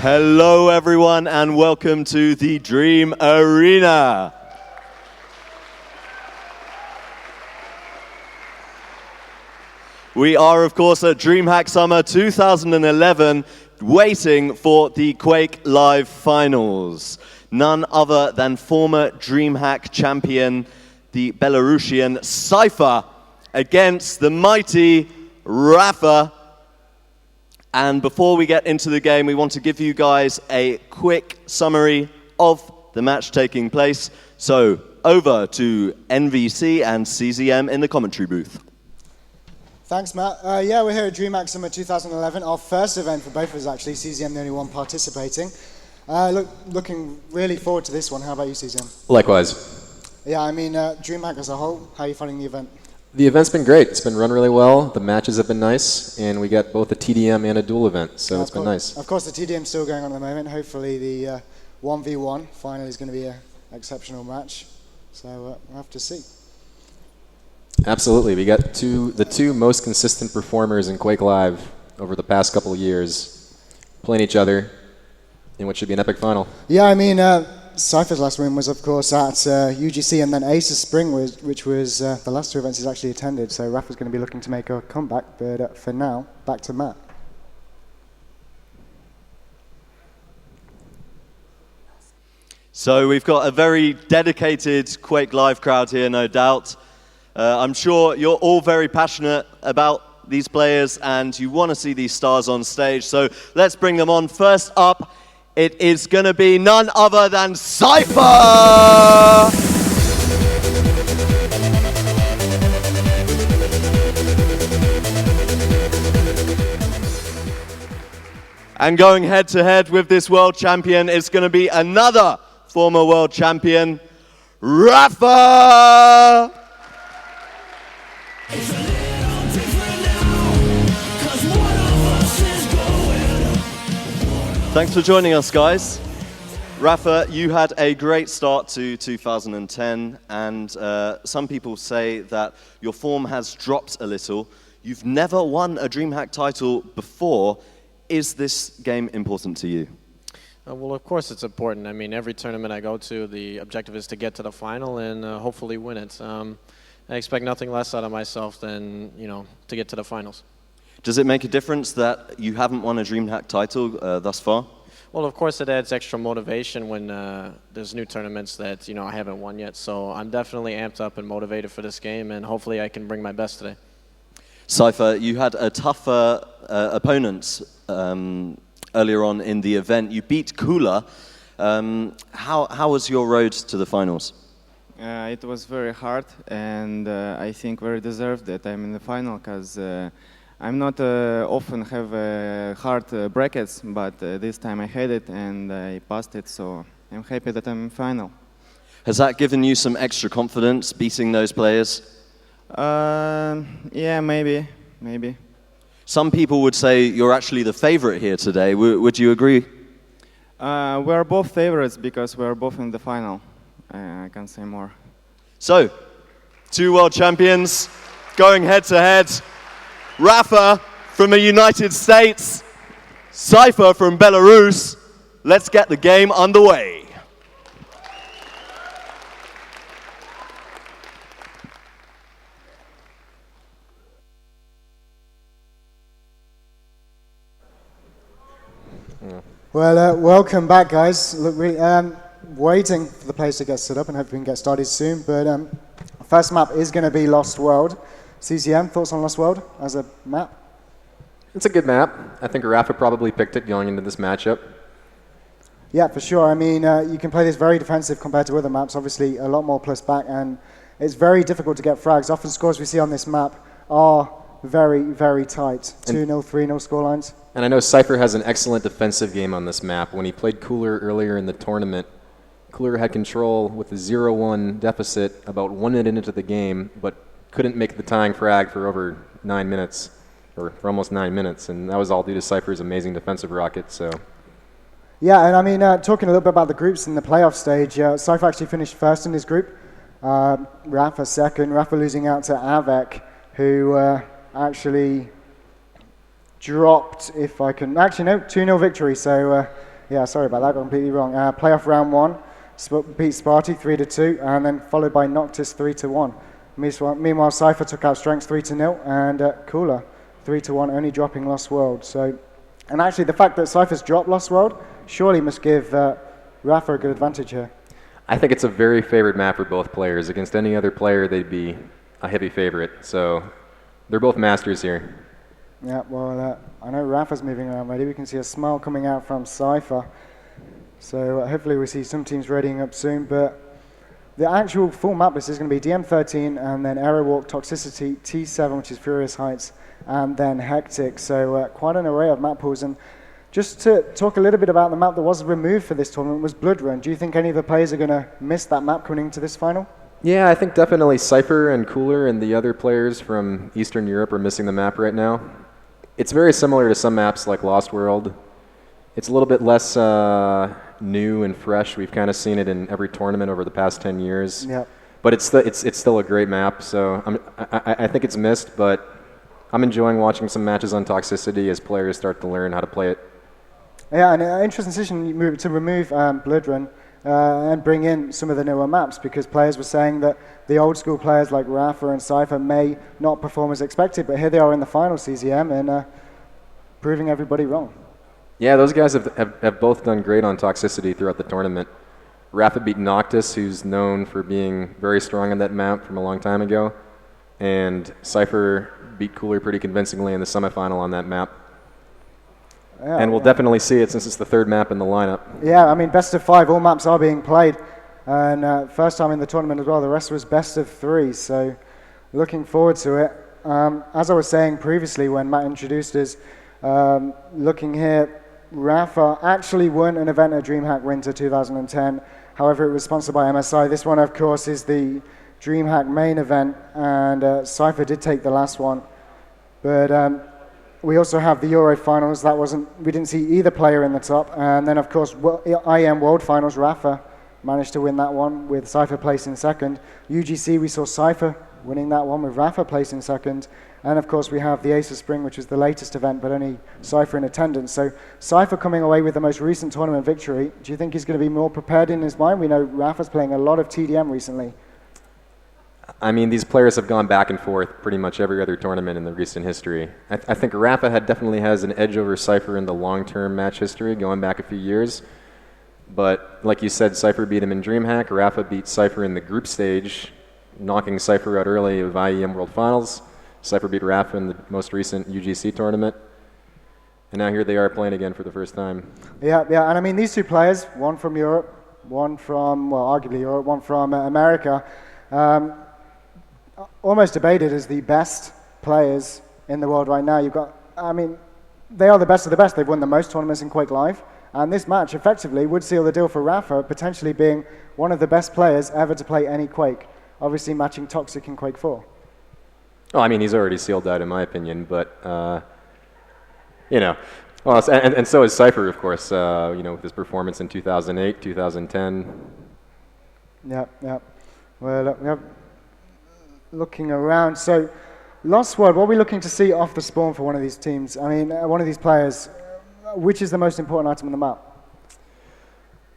Hello everyone and welcome to the Dream Arena. We are of course at DreamHack Summer 2011 waiting for the Quake Live Finals. None other than former DreamHack champion, the Belarusian Cypher, against the mighty Rapha. And before we get into the game, we want to give you guys a quick summary of the match taking place. So, over to NVC and CZM in the commentary booth. Thanks, Matt. Yeah, we're here at DreamHack Summer 2011, our first event for both of us, actually. CZM, the only one participating. Looking really forward to this one. How about you, CZM? Likewise. Yeah, I mean, DreamHack as a whole, how are you finding the event? The event's been great. It's been run really well. The matches have been nice, and we got both a TDM and a duel event, so it's been nice. Of course, the TDM's still going on at the moment. Hopefully the 1v1 final is going to be an exceptional match, so we'll have to see. Absolutely. We got the two most consistent performers in Quake Live over the past couple of years playing each other in what should be an epic final. Yeah, I mean, Cypher's last win was, of course, at UGC, and then Ace's Spring, which was the last two events he's actually attended. So Rapha's going to be looking to make a comeback, but for now, back to Matt. So we've got a very dedicated Quake Live crowd here, no doubt. I'm sure you're all very passionate about these players, and you want to see these stars on stage. So let's bring them on. First up, it is going to be none other than Cypher! And going head-to-head with this world champion is going to be another former world champion, Rapha! Thanks for joining us, guys. Rapha, you had a great start to 2010, and some people say that your form has dropped a little. You've never won a DreamHack title before. Is this game important to you? Well, of course it's important. I mean, every tournament I go to, the objective is to get to the final and hopefully win it. I expect nothing less out of myself than, to get to the finals. Does it make a difference that you haven't won a DreamHack title thus far? Well, of course it adds extra motivation when there's new tournaments that I haven't won yet. So I'm definitely amped up and motivated for this game, and hopefully I can bring my best today. Cypher, you had a tougher opponent earlier on in the event. You beat Cooler. How was your road to the finals? It was very hard, and I think very deserved that I'm in the final, because I'm not often have hard brackets, but this time I had it and I passed it, so I'm happy that I'm in final. Has that given you some extra confidence, beating those players? Yeah, maybe. Some people would say you're actually the favorite here today. Would you agree? We're both favorites because we're both in the final. I can't say more. So, two world champions going head to head. Rapha from the United States, Cypher from Belarus. Let's get the game underway. Well, welcome back, guys. Look, waiting for the players to get set up and hope we can get started soon. But first map is going to be Lost World. CZM, thoughts on Lost World as a map? It's a good map. I think Rapha probably picked it going into this matchup. Yeah, for sure. I mean, you can play this very defensive compared to other maps. Obviously, a lot more plus back, and it's very difficult to get frags. Often scores we see on this map are very, very tight. 2-0, 3-0 scorelines. And I know Cypher has an excellent defensive game on this map. When he played Cooler earlier in the tournament, Cooler had control with a 0-1 deficit about 1 minute into the game, but couldn't make the tying frag for over 9 minutes, or for almost 9 minutes, and that was all due to Cypher's amazing defensive rocket. So, yeah, and I mean, talking a little bit about the groups in the playoff stage, Cypher actually finished first in his group, Rapha second, Rapha losing out to Avec, who actually dropped, if I can, actually no, 2-0 victory, so Yeah, sorry about that, got completely wrong. Playoff round 1, beat Sparty 3-2, and then followed by Noctis 3-1. Meanwhile, Cypher took out Strengths 3-0, and Cooler 3-1, only dropping Lost World. So, and actually, the fact that Cypher's dropped Lost World surely must give Rapha a good advantage here. I think it's a very favored map for both players. Against any other player, they'd be a heavy favorite. So they're both masters here. Yeah, well, I know Rapha's moving around ready. We can see a smile coming out from Cypher. So hopefully we see some teams readying up soon. But the actual full map list is going to be DM13 and then Aerowalk, Toxicity, T7, which is Furious Heights, and then Hectic. So quite an array of map pools. And just to talk a little bit about the map that was removed for this tournament was Blood Run. Do you think any of the players are going to miss that map coming into this final? Yeah, I think definitely Cypher and Cooler and the other players from Eastern Europe are missing the map right now. It's very similar to some maps like Lost World. It's a little bit less new and fresh. We've kind of seen it in every tournament over the past 10 years. Yep. But it's still a great map, so I think it's missed, but I'm enjoying watching some matches on Toxicity as players start to learn how to play it. Yeah, and an interesting decision to remove Blood Run and bring in some of the newer maps, because players were saying that the old school players like Rapha and Cypher may not perform as expected, but here they are in the final CZM and proving everybody wrong. Yeah, those guys have both done great on Toxicity throughout the tournament. Rapha beat Noctis, who's known for being very strong on that map from a long time ago, and Cypher beat Cooler pretty convincingly in the semifinal on that map. Yeah, and we'll definitely see it since it's the third map in the lineup. Yeah, I mean, best of 5, all maps are being played. And first time in the tournament as well, the rest was best of 3. So looking forward to it. As I was saying previously when Matt introduced us, looking here, Rapha actually won an event at DreamHack Winter 2010. However, it was sponsored by MSI. This one, of course, is the DreamHack main event, and Cypher did take the last one. But we also have the Euro finals. We didn't see either player in the top. And then, of course, IM World Finals, Rapha managed to win that one with Cypher placing second. UGC, we saw Cypher winning that one with Rapha placing second. And, of course, we have the Ace of Spring, which was the latest event, but only Cypher in attendance. So Cypher coming away with the most recent tournament victory. Do you think he's going to be more prepared in his mind? We know Rapha's playing a lot of TDM recently. I mean, these players have gone back and forth pretty much every other tournament in the recent history. I think Rapha definitely has an edge over Cypher in the long-term match history, going back a few years. But like you said, Cypher beat him in DreamHack. Rapha beat Cypher in the group stage, knocking Cypher out early of IEM World Finals. Cypher beat Rapha in the most recent UGC tournament. And now here they are playing again for the first time. Yeah, and I mean, these two players, one from Europe, one from, well, arguably Europe, one from America, almost debated as the best players in the world right now. You've got, I mean, they are the best of the best. They've won the most tournaments in Quake Live. And this match effectively would seal the deal for Rapha, potentially being one of the best players ever to play any Quake, obviously matching Toxic in Quake 4. Oh, I mean, he's already sealed that in my opinion, but, you know, well, and so is Cypher, of course, you know, with his performance in 2008, 2010. Yeah. Well, we have looking around. So, Lost World, what are we looking to see off the spawn for one of these teams? I mean, one of these players, which is the most important item on the map?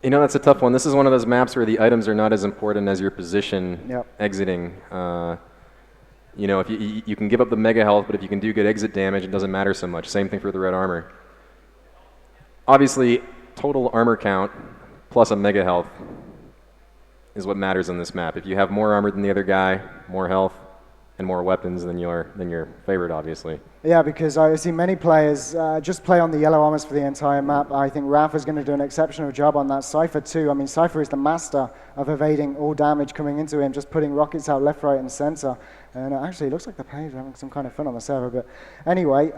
You know, that's a tough one. This is one of those maps where the items are not as important as your position exiting. You know, if you can give up the mega health, but if you can do good exit damage, it doesn't matter so much. Same thing for the red armor. Obviously, total armor count plus a mega health is what matters on this map. If you have more armor than the other guy, more health, and more weapons than your favorite, obviously. Yeah, because I see many players just play on the yellow armors for the entire map. I think Rapha's going to do an exceptional job on that. Cypher too. I mean, Cypher is the master of evading all damage coming into him, just putting rockets out left, right, and center. And actually, it looks like the players are having some kind of fun on the server. But anyway,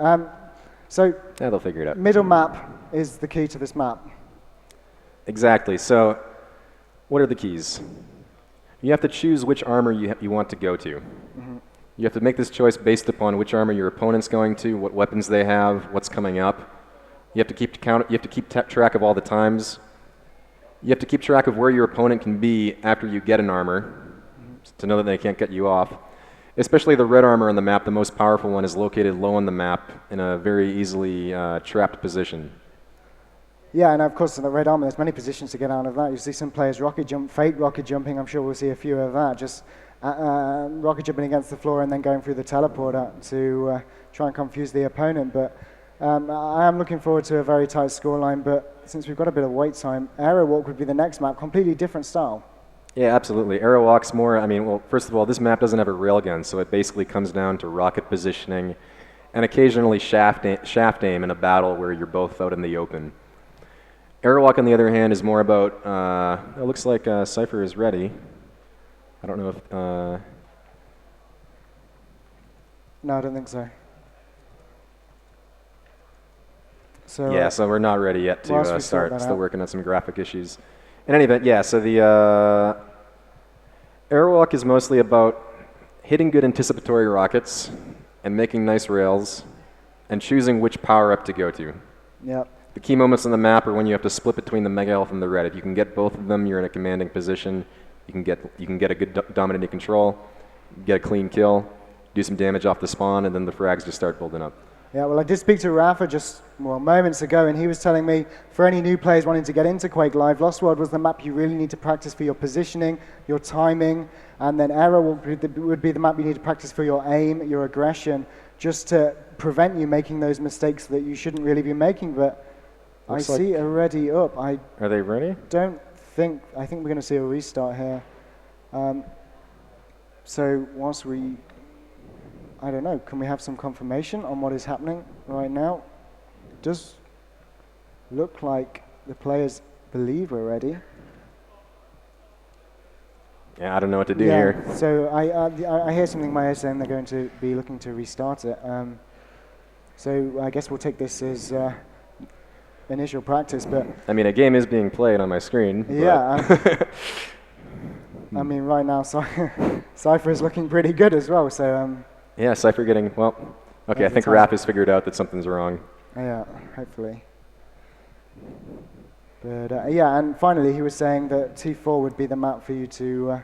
so yeah, they'll figure it out. Middle map is the key to this map. Exactly. So, what are the keys? You have to choose which armor you want to go to. Mm-hmm. You have to make this choice based upon which armor your opponent's going to, what weapons they have, what's coming up. You have to keep track of all the times. You have to keep track of where your opponent can be after you get an armor, to know that they can't get you off. Especially the red armor on the map, the most powerful one, is located low on the map in a very easily trapped position. Yeah, and of course, in the red armor, there's many positions to get out of that. You see some players rocket jump, fake rocket jumping. I'm sure we'll see a few of that. Just rocket jumping against the floor and then going through the teleporter to try and confuse the opponent. But I am looking forward to a very tight scoreline. But since we've got a bit of wait time, Aero Walk would be the next map, completely different style. Yeah, absolutely. Aero Walk's more, I mean, well, first of all, this map doesn't have a railgun, so it basically comes down to rocket positioning and occasionally shaft aim in a battle where you're both out in the open. Airwalk, on the other hand, is more about, it looks like Cypher is ready. I don't know if... No, I don't think so. So yeah, so we're not ready yet to start. Still working on some graphic issues. In any event, yeah, so the Airwalk is mostly about hitting good anticipatory rockets and making nice rails and choosing which power-up to go to. Yep. The key moments on the map are when you have to split between the Mega Elf and the Red. If you can get both of them, you're in a commanding position. You can get a good dominating control, get a clean kill, do some damage off the spawn, and then the frags just start building up. Yeah, well, I did speak to Rapha just moments ago, and he was telling me for any new players wanting to get into Quake Live, Lost World was the map you really need to practice for your positioning, your timing, and then Aero would be the map you need to practice for your aim, your aggression, just to prevent you making those mistakes that you shouldn't really be making. But Looks I see already up. Are they ready? I think we're going to see a restart here. So once I don't know, can we have some confirmation on what is happening right now? It does look like the players believe we're ready. Yeah, I don't know what to do here. So I hear something in my ear saying they're going to be looking to restart it. So I guess we'll take this as initial practice, but... I mean, a game is being played on my screen. Yeah. I mean, right now, Cypher is looking pretty good as well, so... yeah, Cypher getting, well... Okay, I think Raph has figured out that something's wrong. Yeah, hopefully. But yeah, and finally he was saying that T4 would be the map for you to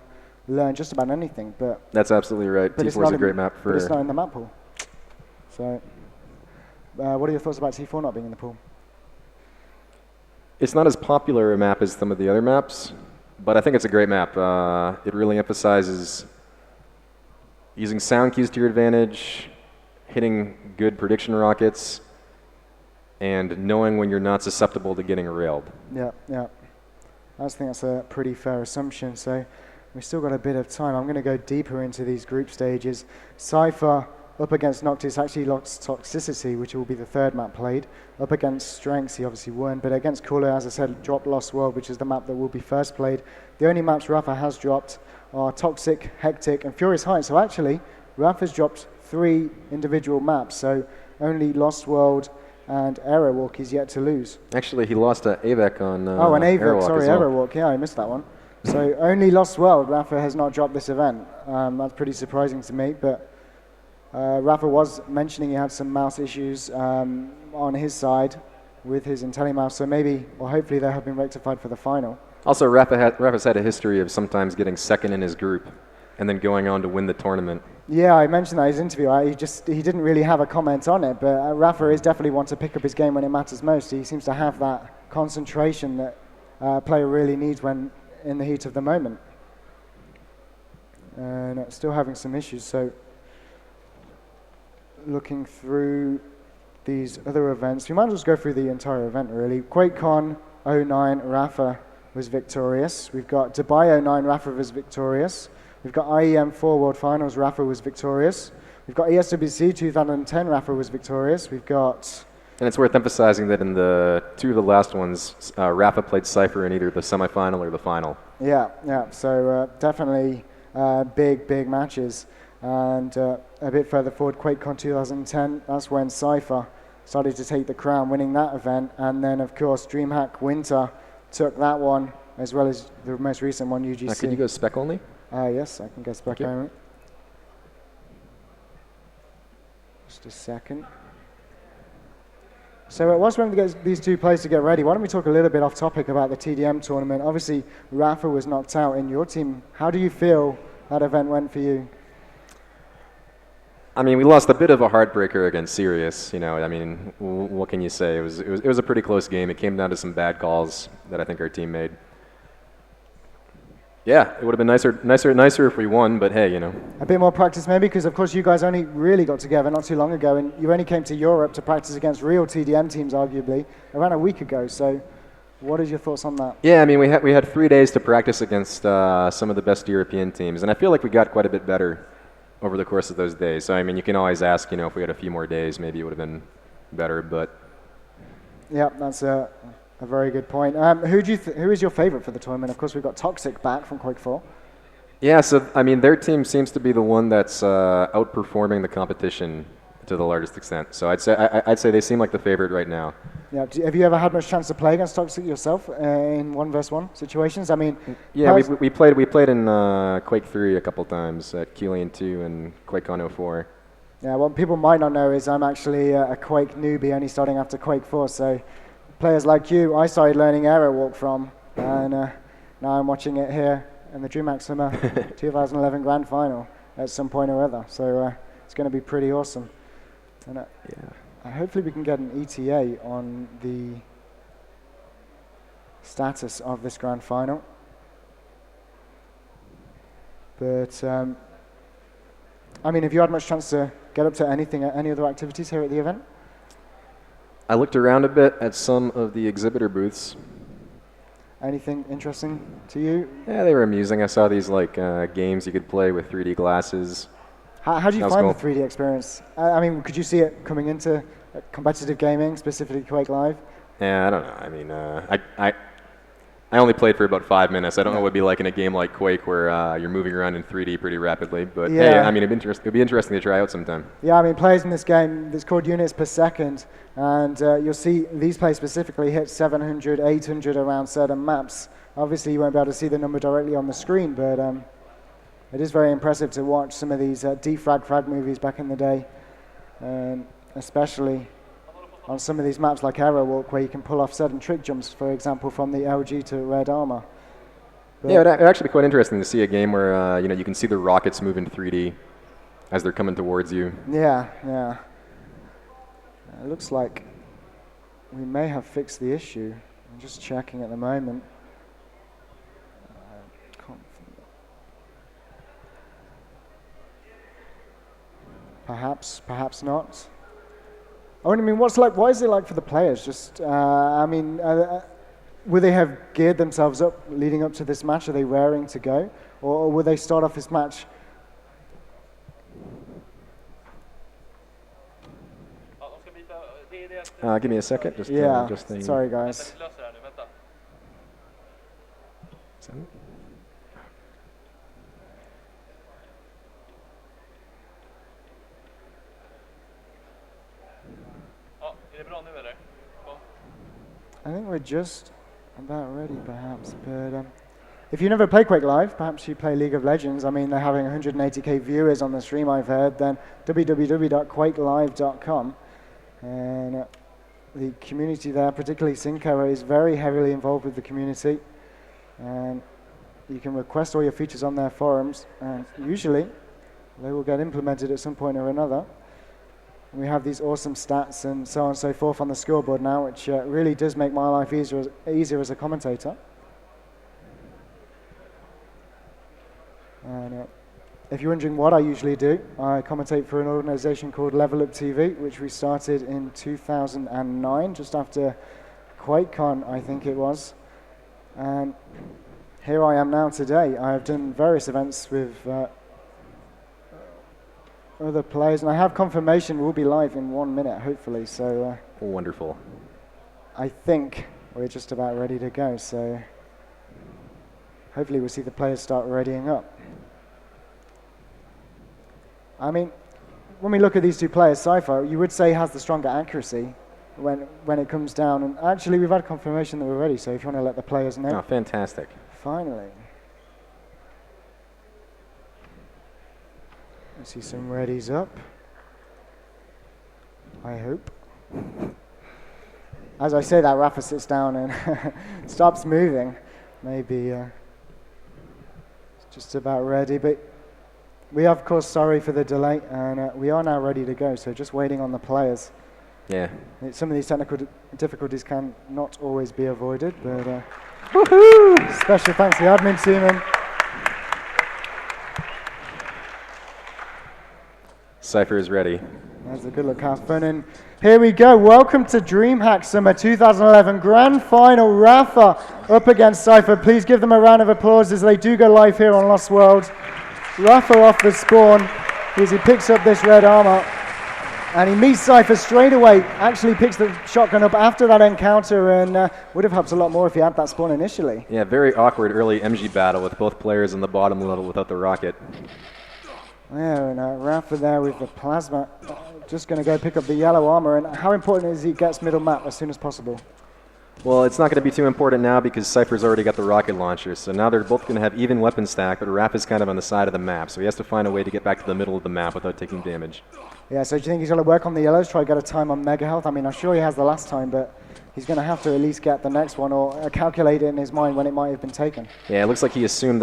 learn just about anything, but... That's absolutely right. T4 is a great map for... But it's not in the map pool. So, what are your thoughts about T4 not being in the pool? It's not as popular a map as some of the other maps, but I think it's a great map. It really emphasizes using sound cues to your advantage, hitting good prediction rockets, and knowing when you're not susceptible to getting railed. Yeah, yeah. I think that's a pretty fair assumption. So we've still got a bit of time. I'm going to go deeper into these group stages. Cypher up against Noctis actually lost Toxicity, which will be the third map played. Up against Strengths, he obviously won. But against Cooler, as I said, dropped Lost World, which is the map that will be first played. The only maps Rapha has dropped are Toxic, Hectic, and Furious Heights. So actually, Rapha's dropped 3 individual maps. So only Lost World and Aerowalk is yet to lose. Actually, he lost AVEC on Oh, and AVEC, Aerowalk sorry, as well. Aerowalk. Yeah, I missed that one. So only Lost World, Rapha has not dropped this event. That's pretty surprising to me, but Rapha was mentioning he had some mouse issues on his side with his IntelliMouse, so maybe, or hopefully they have been rectified for the final. Also, Rapha's had a history of sometimes getting second in his group and then going on to win the tournament. Yeah, I mentioned that in his interview. He didn't really have a comment on it, but Rapha is definitely one to pick up his game when it matters most. He seems to have that concentration that a player really needs when in the heat of the moment. And still having some issues, so looking through these other events, we might as well just go through the entire event really. QuakeCon 09, Rapha was victorious. We've got Dubai 09, Rapha was victorious. We've got IEM 4 World Finals, Rapha was victorious. We've got ESWC 2010, Rapha was victorious. We've got... And it's worth emphasizing that in the 2 of the last ones, Rapha played Cypher in either the semifinal or the final. Yeah, yeah, so definitely big matches. And a bit further forward, QuakeCon 2010, that's when Cypher started to take the crown, winning that event. And then, of course, DreamHack Winter took that one, as well as the most recent one, UGC. Can you go spec only? Yes, I can go spec only. Just a second. So whilst we're going to get these 2 players to get ready, why don't we talk a little bit off topic about the TDM tournament. Obviously, Rapha was knocked out in your team. How do you feel that event went for you? I mean, we lost a bit of a heartbreaker against Sirius. You know, I mean, what can you say? It was a pretty close game. It came down to some bad calls that I think our team made. Yeah, it would have been nicer if we won. But hey, you know. A bit more practice maybe, because of course you guys only really got together not too long ago, and you only came to Europe to practice against real TDM teams, arguably, around a week ago. So, what is your thoughts on that? Yeah, I mean, we had 3 days to practice against some of the best European teams, and I feel like we got quite a bit better over the course of those days. So, I mean, you can always ask, you know, if we had a few more days, maybe it would have been better, but... Yeah, that's a very good point. Who is your favorite for the tournament? Of course, we've got Toxic back from Quake 4. Yeah, so, I mean, their team seems to be the one that's outperforming the competition to the largest extent. So I'd say they seem like the favorite right now. Yeah, have you ever had much chance to play against Toxic yourself in 1v1 situations? I mean, yeah, we played in Quake 3 a couple times at Keelian 2 and QuakeCon 04. Yeah, what people might not know is I'm actually a Quake newbie, only starting after Quake 4. So players like you, I started learning Aero Walk from, and now I'm watching it here in the DreamHack Summer 2011 Grand Final at some point or other. So it's going to be pretty awesome. And hopefully we can get an ETA on the status of this Grand Final. But I mean, have you had much chance to get up to any other activities here at the event? I looked around a bit at some of the exhibitor booths. Anything interesting to you? Yeah, they were amusing. I saw these like games you could play with 3D glasses. How do you find cool. the 3D experience? I mean, could you see it coming into competitive gaming, specifically Quake Live? Yeah, I don't know. I mean, I only played for about 5 minutes. I don't know what it'd be like in a game like Quake where you're moving around in 3D pretty rapidly. But hey, I mean, it'd be interesting to try out sometime. Yeah, I mean, players in this game, it's called units per second, and you'll see these players specifically hit 700, 800 around certain maps. Obviously, you won't be able to see the number directly on the screen, but it is very impressive to watch some of these defrag frag movies back in the day, especially on some of these maps like Aero Walk, where you can pull off certain trick jumps, for example, from the LG to Red Armor. But yeah, it'd actually be quite interesting to see a game where you can see the rockets move in 3D as they're coming towards you. Yeah. It looks like we may have fixed the issue. I'm just checking at the moment. Perhaps not. I mean, what is it like for the players? Just, I mean, will they have geared themselves up leading up to this match? Are they raring to go? Or will they start off this match? Give me a second. Sorry guys. I think we're just about ready, perhaps. But if you never play Quake Live, perhaps you play League of Legends. I mean, they're having 180k viewers on the stream, I've heard. Then www.quakelive.com. And the community there, particularly Sincara, is very heavily involved with the community. And you can request all your features on their forums. And usually, they will get implemented at some point or another. We have these awesome stats and so on and so forth on the scoreboard now, which really does make my life easier as a commentator. And if you're wondering what I usually do, I commentate for an organization called Level Up TV, which we started in 2009, just after QuakeCon, I think it was. And here I am now today. I have done various events with other players, and I have confirmation we'll be live in 1 minute, hopefully. So wonderful. I think we're just about ready to go. So hopefully we'll see the players start readying up. I mean, when we look at these two players, Cypher, you would say has the stronger accuracy when it comes down. And actually, we've had confirmation that we're ready. So if you want to let the players know. Oh, fantastic! Finally. I see some readies up. I hope. As I say that, Rapha sits down and stops moving. Maybe it's just about ready, but We are, of course, sorry for the delay, and we are now ready to go, so just waiting on the players. Yeah. Some of these technical difficulties can not always be avoided, but woohoo! Special thanks to the admin team. And Cypher is ready. there's a good look, Catherine. And here we go. Welcome to DreamHack Summer 2011 Grand Final. Rapha up against Cypher. Please give them a round of applause as they do go live here on Lost World. Rapha off the spawn as he picks up this red armor. And he meets Cypher straight away, actually picks the shotgun up after that encounter, and would have helped a lot more if he had that spawn initially. Yeah, very awkward early MG battle with both players in the bottom level without the rocket. Yeah, and Rapha there with the plasma, just going to go pick up the yellow armor. And how important is he gets middle map as soon as possible? Well, it's not going to be too important now because Cypher's already got the rocket launcher, so now they're both going to have even weapon stack, but Rapha's kind of on the side of the map, so he has to find a way to get back to the middle of the map without taking damage. Yeah, so do you think he's going to work on the yellows, try to get a time on Mega Health? I mean, I'm sure he has the last time, but he's going to have to at least get the next one or calculate it in his mind when it might have been taken. Yeah, it looks like he assumed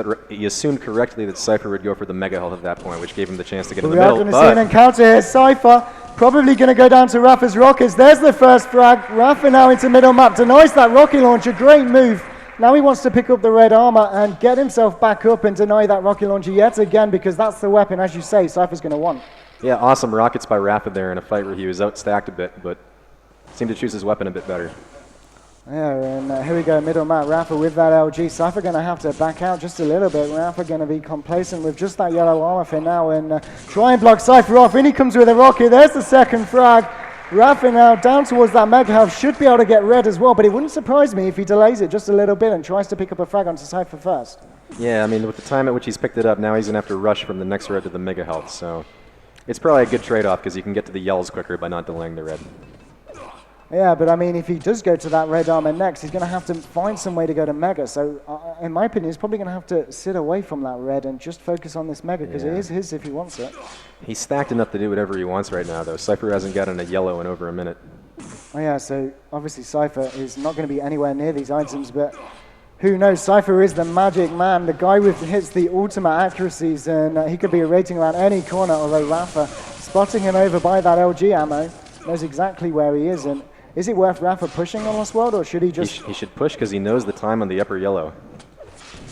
correctly that Cypher would go for the Mega Health at that point, which gave him the chance to get in the We are middle. going to see an encounter here. Cypher probably going to go down to Rapha's rockets. There's the first frag. Rapha now into middle map, denies that rocket launcher. Great move. Now he wants to pick up the red armor and get himself back up and deny that rocket launcher yet again, because that's the weapon, as you say, Cypher's going to want. Yeah, awesome rockets by Rapha there in a fight where he was outstacked a bit, but seemed to choose his weapon a bit better. Yeah, and here we go, middle map. Rapha with that LG. Cypher going to have to back out just a little bit. Rapha going to be complacent with just that yellow armor for now and try and block Cypher off. In he comes with a rocket. There's the second frag. Rapha now down towards that Mega Health. Should be able to get red as well, but it wouldn't surprise me if he delays it just a little bit and tries to pick up a frag onto Cypher first. Yeah, I mean, with the time at which he's picked it up, now he's going to have to rush from the next red to the Mega Health, so it's probably a good trade-off because you can get to the yells quicker by not delaying the red. Yeah, but I mean, if he does go to that red armor next, he's going to have to find some way to go to Mega. So, in my opinion, he's probably going to have to sit away from that red and just focus on this Mega, because it is his if he wants it. He's stacked enough to do whatever he wants right now, though. Cypher hasn't gotten a yellow in over a minute. Oh yeah, so obviously Cypher is not going to be anywhere near these items, but who knows? Cypher is the magic man, the guy with hits the ultimate accuracies, and he could be rating around any corner, although Rapha, spotting him over by that LG ammo, knows exactly where he is. And is it worth Rapha pushing on Lost World, or should he just... He should push because he knows the time on the upper yellow.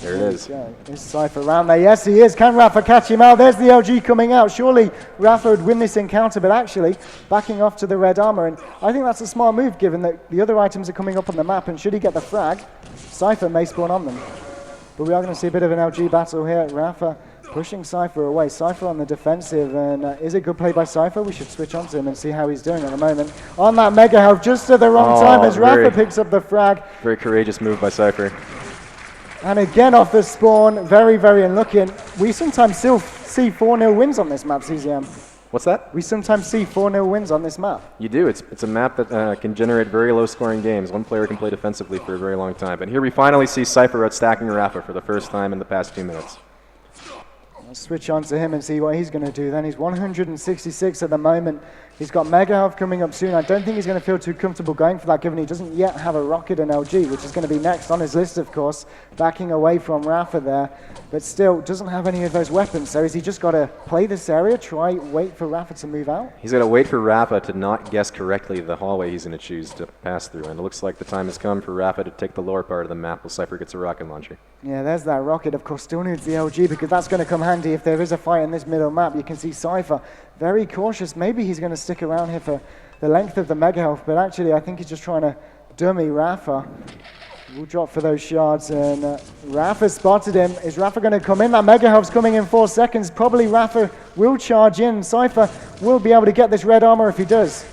There it is. Is Cypher around there? Yes, he is. Can Rapha catch him out? There's the LG coming out. Surely Rapha would win this encounter, but actually backing off to the red armor. And I think that's a smart move, given that the other items are coming up on the map, and should he get the frag, Cypher may spawn on them. But we are going to see a bit of an LG battle here. Rapha pushing Cypher away. Cypher on the defensive, and is it good play by Cypher? We should switch on to him and see how he's doing at the moment. On that Mega Health, just at the wrong time as Rapha picks up the frag. Very courageous move by Cypher. And again off the spawn, very, very unlucky. And we sometimes still see 4-0 wins on this map, CZM. What's that? We sometimes see 4-0 wins on this map. You do. It's a map that can generate very low-scoring games. One player can play defensively for a very long time. But here we finally see Cypher outstacking Rapha for the first time in the past 2 minutes. Let's switch on to him and see what he's going to do then. He's 166 at the moment. He's got Mega Health coming up soon. I don't think he's going to feel too comfortable going for that, given he doesn't yet have a rocket and LG, which is going to be next on his list, of course, backing away from Rapha there. But still, doesn't have any of those weapons. So has he just got to play this area, wait for Rapha to move out? He's got to wait for Rapha to not guess correctly the hallway he's going to choose to pass through. And it looks like the time has come for Rapha to take the lower part of the map while Cypher gets a rocket launcher. Yeah, there's that rocket. Of course, still needs the LG, because that's going to come handy if there is a fight in this middle map. You can see Cypher very cautious. Maybe he's going to stick around here for the length of the Mega Health, but actually I think he's just trying to dummy Rapha. We'll drop for those shards, and Rapha spotted him. Is Rapha going to come in? That Mega Health's coming in 4 seconds. Probably Rapha will charge in. Cypher will be able to get this red armor if he does.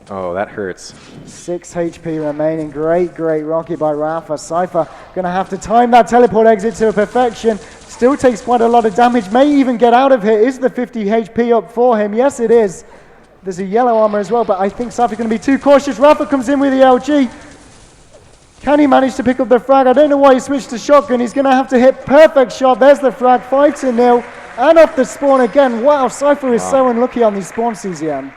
Oh, that hurts. 6 HP remaining. Great, great rocket by Rapha. Cypher going to have to time that teleport exit to perfection. Still takes quite a lot of damage. May even get out of here. Is the 50 HP up for him? Yes, it is. There's a yellow armor as well, but I think Cypher's going to be too cautious. Rapha comes in with the LG. Can he manage to pick up the frag? I don't know why he switched to shotgun. He's going to have to hit perfect shot. There's the frag. 5-0. And off the spawn again. Wow, Cypher is so unlucky on these spawns, CZM.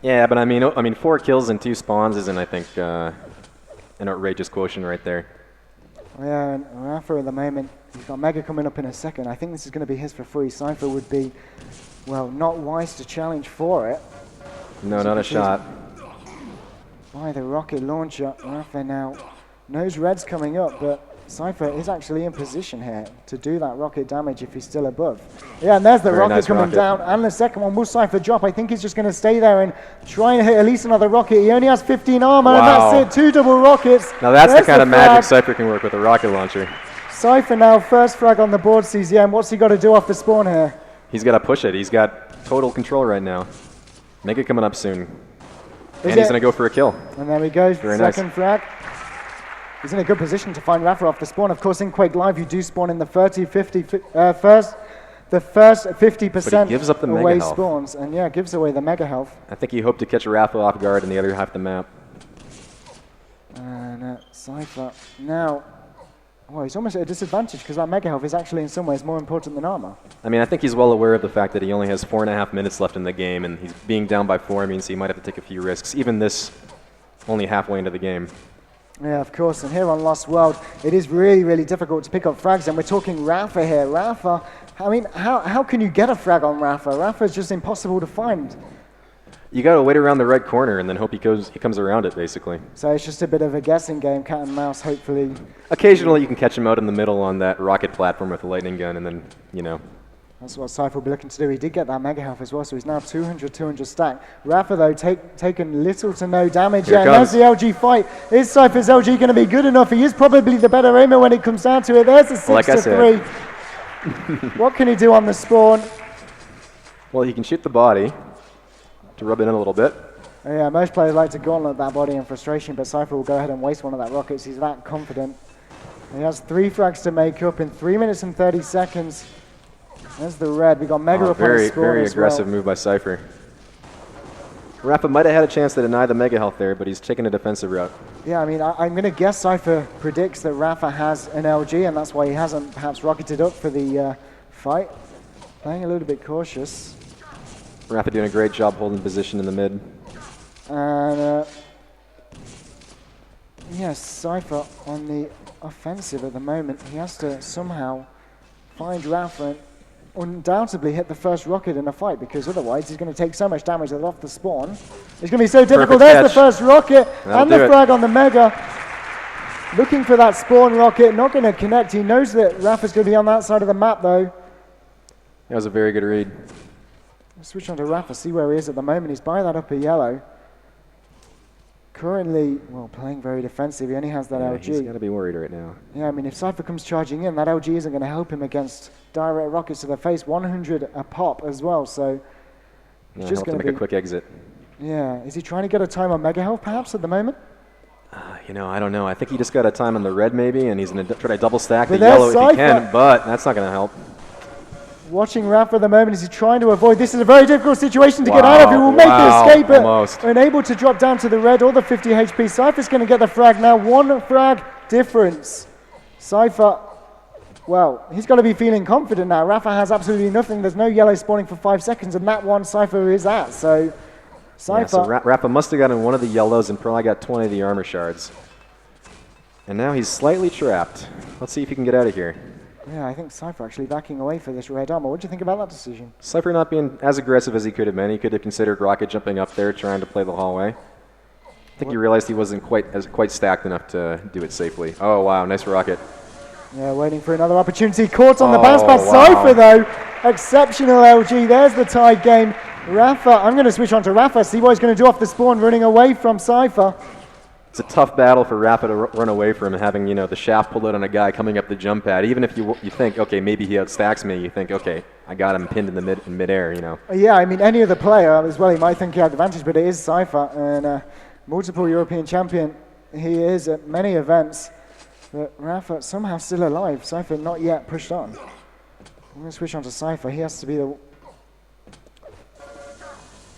Yeah, but I mean, 4 kills and 2 spawns isn't, I think, an outrageous quotient right there. Yeah, and Rapha at the moment He's got Mega coming up in a second. I think this is going to be his for free. Cypher would be, well, not wise to challenge for it. No, not a shot. By the rocket launcher, Rapha now knows red's coming up, but Cypher is actually in position here to do that rocket damage if he's still above. Yeah, and there's the rocket nice coming rocket. down, and the second one will Cypher drop. I think he's just going to stay there and try and hit at least another rocket. He only has 15 armor, and Wow. that's it. 2 double rockets. Now that's There's the kind of frag. magic Cypher can work with a rocket launcher. Cypher now first frag on the board, CZM. What's he got to do off the spawn here? He's got to push it. He's got total control right now. Mega coming up soon. And Is he's it? going to go for a kill. And there we go, Very nice. second frag. He's in a good position to find Rapha off the spawn. Of course, in Quake Live, you do spawn in the 30, 50, first 50% But he gives up the mega away health. spawns. And yeah, gives away the mega health. I think he hoped to catch Rapha off guard in the other half of the map. And Cypher now, well, he's almost at a disadvantage because that mega health is actually in some ways more important than armor. I mean, I think he's well aware of the fact that he only has 4.5 minutes left in the game, and he's being down by 4 means he might have to take a few risks, even this only halfway into the game. Yeah, of course, and here on Lost World, it is really, really difficult to pick up frags, and we're talking Rapha here. Rapha, I mean, how can you get a frag on Rapha? Rapha is just impossible to find. You got to wait around the red corner and then hope he comes around it, basically. So it's just a bit of a guessing game, cat and mouse, hopefully. Occasionally you can catch him out in the middle on that rocket platform with a lightning gun, and then, you know. That's what Cypher will be looking to do. He did get that mega health as well, so he's now 200 stack. Rapha, though, taken little to no damage. Here Yeah, and there's the LG fight. Is Cypher's LG going to be good enough? He is probably the better aimer when it comes down to it. There's the 6 Like I to said. 3. What can he do on the spawn? Well, he can shoot the body to rub it in a little bit. Yeah, most players like to gauntlet that body in frustration, but Cypher will go ahead and waste one of that rockets. He's that confident. He has 3 frags to make up in 3 minutes and 30 seconds. There's the red. We got Mega up on the score Very as aggressive well. move by Cypher. Rapha might have had a chance to deny the mega health there, but he's taking a defensive route. Yeah, I mean, I'm going to guess Cypher predicts that Rapha has an LG, and that's why he hasn't perhaps rocketed up for the fight. Playing a little bit cautious. Rapha doing a great job holding position in the mid. And yes, Cypher on the offensive at the moment. He has to somehow find Rapha and undoubtedly hit the first rocket in a fight, because otherwise he's going to take so much damage that off the spawn. It's going to be so difficult. Perfect There's catch. the first rocket That'll and do the it. frag on the Mega. Looking for that spawn rocket, not going to connect. He knows that Rapha's going to be on that side of the map though. That was a very good read. Let's switch on to Rapha, see where he is at the moment. He's by that upper yellow. Currently, well, playing very defensive. He only has that Yeah, LG. he's got to be worried right now. Yeah, I mean, if Cypher comes charging in, that LG isn't going to help him against direct rockets to the face. 100 a pop as well, so Yeah, just he'll have to going make a quick exit. Yeah, is he trying to get a time on Mega Health perhaps at the moment? You know, I don't know. I think he just got a time on the red maybe, and he's going to try to double stack But the there's yellow if he Cypher. can, but that's not going to help. Watching Rapha at the moment, is he trying to avoid? This is a very difficult situation to get out of. He will make Wow, the escape, but almost. unable to drop down to the red or the 50 HP. Cypher's going to get the frag now. 1 frag difference. Cypher, well, he's got to be feeling confident now. Rapha has absolutely nothing. There's no yellow spawning for 5 seconds, and that one Cypher is at. So Cypher, Yeah, so Rapha must have gotten one of the yellows and probably got 20 of the armor shards. And now he's slightly trapped. Let's see if he can get out of here. yeah, I think Cypher actually backing away for this red armor. What do you think about that decision? Cypher not being as aggressive as he could have been. He could have considered rocket jumping up there, trying to play the hallway. I think he realized he wasn't quite stacked enough to do it safely. Oh, wow, nice rocket. Yeah, waiting for another opportunity. Caught on the bounce Oh, pass. wow. Cypher, though. Exceptional LG. There's the tied game. Rapha, I'm going to switch on to Rapha, see what he's going to do off the spawn, running away from Cypher. It's a tough battle for Rapha to run away from, having, you know, the shaft pulled out on a guy coming up the jump pad. Even if you think, okay, maybe he outstacks me, you think, okay, I got him pinned in the midair, you know. Yeah, I mean, any other player as well, he might think he had advantage, but it is Cypher, and multiple European champion. He is at many events, but Rapha somehow still alive. Cypher not yet pushed on. I'm going to switch on to Cypher. He has to be the...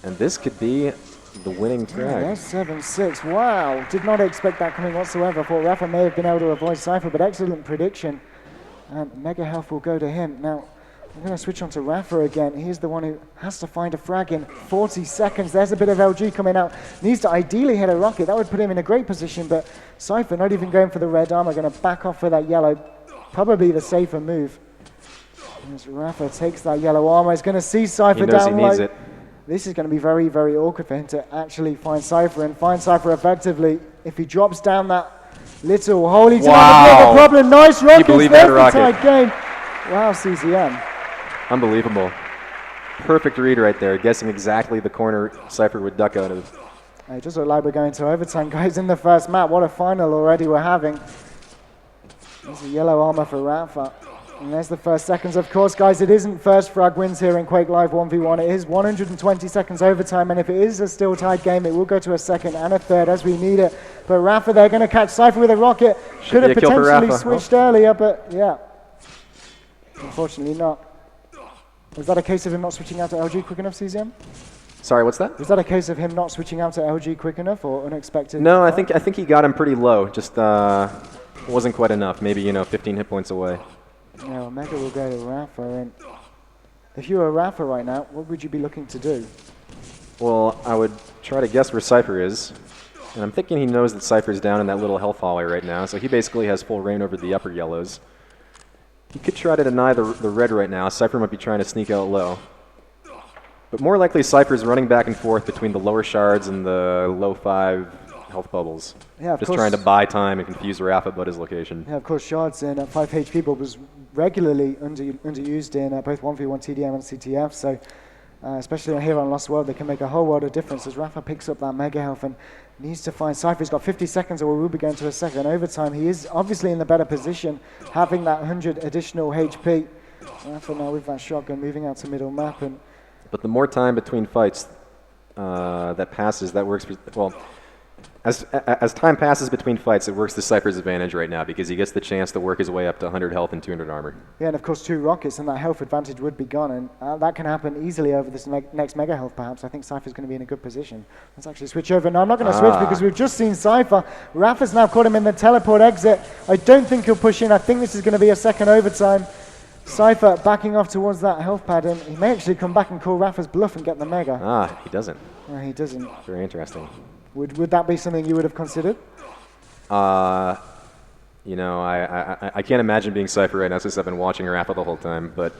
And this could be the winning Yeah, frag. there's 7-6. Wow, did not expect that coming whatsoever. Thought Rapha may have been able to avoid Cypher, but excellent prediction. And Mega Health will go to him. Now, I'm going to switch on to Rapha again. He's the one who has to find a frag in 40 seconds. There's a bit of LG coming out. Needs to ideally hit a rocket. That would put him in a great position, but Cypher not even going for the red armor, going to back off for that yellow. probably the safer move. As Rapha takes that yellow armor, he's going to see Cypher down he needs low. it. This is going to be very, very awkward for him to actually find Cypher and find Cypher effectively. If he drops down that little hole, he's going to have a bit of a problem. Nice rockets, believe there's that the rocket? tight game. Wow, CZM. Unbelievable. Perfect read right there, guessing exactly the corner Cypher would duck out of. It just looked like we're going to overtime, guys, in the first map. What a final already we're having. There's a yellow armor for Rapha. And there's the first seconds. Of course, guys, it isn't first frag wins here in Quake Live 1v1. It is 120 seconds overtime, and if it is a still tied game, it will go to a second and a third as we need it. But Rapha, they're going to catch Cypher with a rocket. Could have be a kill for potentially Rapha. switched earlier, but yeah. Unfortunately not. Was that a case of him not switching out to LG quick enough, CZM? Sorry, what's that? Was that a case of him not switching out to LG quick enough or unexpected? No, I think he got him pretty low. Just wasn't quite enough. Maybe 15 hit points away. Yeah, Omega will go to Rapha, and if you were Rapha right now, what would you be looking to do? Well, I would try to guess where Cypher is. And I'm thinking he knows that Cypher's down in that little health hallway right now, so he basically has full reign over the upper yellows. He could try to deny the red right now. Cypher might be trying to sneak out low. But more likely, Cypher's running back and forth between the lower shards and the low 5 health bubbles. Yeah, of Just course. trying to buy time and confuse Rapha about his location. Yeah, of course, shards in 5 HP but was regularly underused in both 1v1 TDM and CTF, so especially here on Lost World, they can make a whole world of difference as Rapha picks up that mega health and needs to find Cypher. He's got 50 seconds or we will be going to a second overtime. He is obviously in the better position, having that 100 additional HP. Rapha now with that shotgun moving out to middle map. But the more time between fights that passes, that works for, well, as time passes between fights, it works to Cypher's advantage right now because he gets the chance to work his way up to 100 health and 200 armor. Yeah, and of course 2 rockets and that health advantage would be gone, and that can happen easily over this next mega health perhaps. I think Cypher's going to be in a good position. Let's actually switch over. No, I'm not going to switch because we've just seen Cypher. Rapha's now caught him in the teleport exit. I don't think he'll push in. I think this is going to be a second overtime. Cypher backing off towards that health pad, and he may actually come back and call Rapha's bluff and get the mega. He doesn't. No, he doesn't. Very interesting. Would that be something you would have considered? I can't imagine being Cypher right now since I've been watching Rapha the whole time, but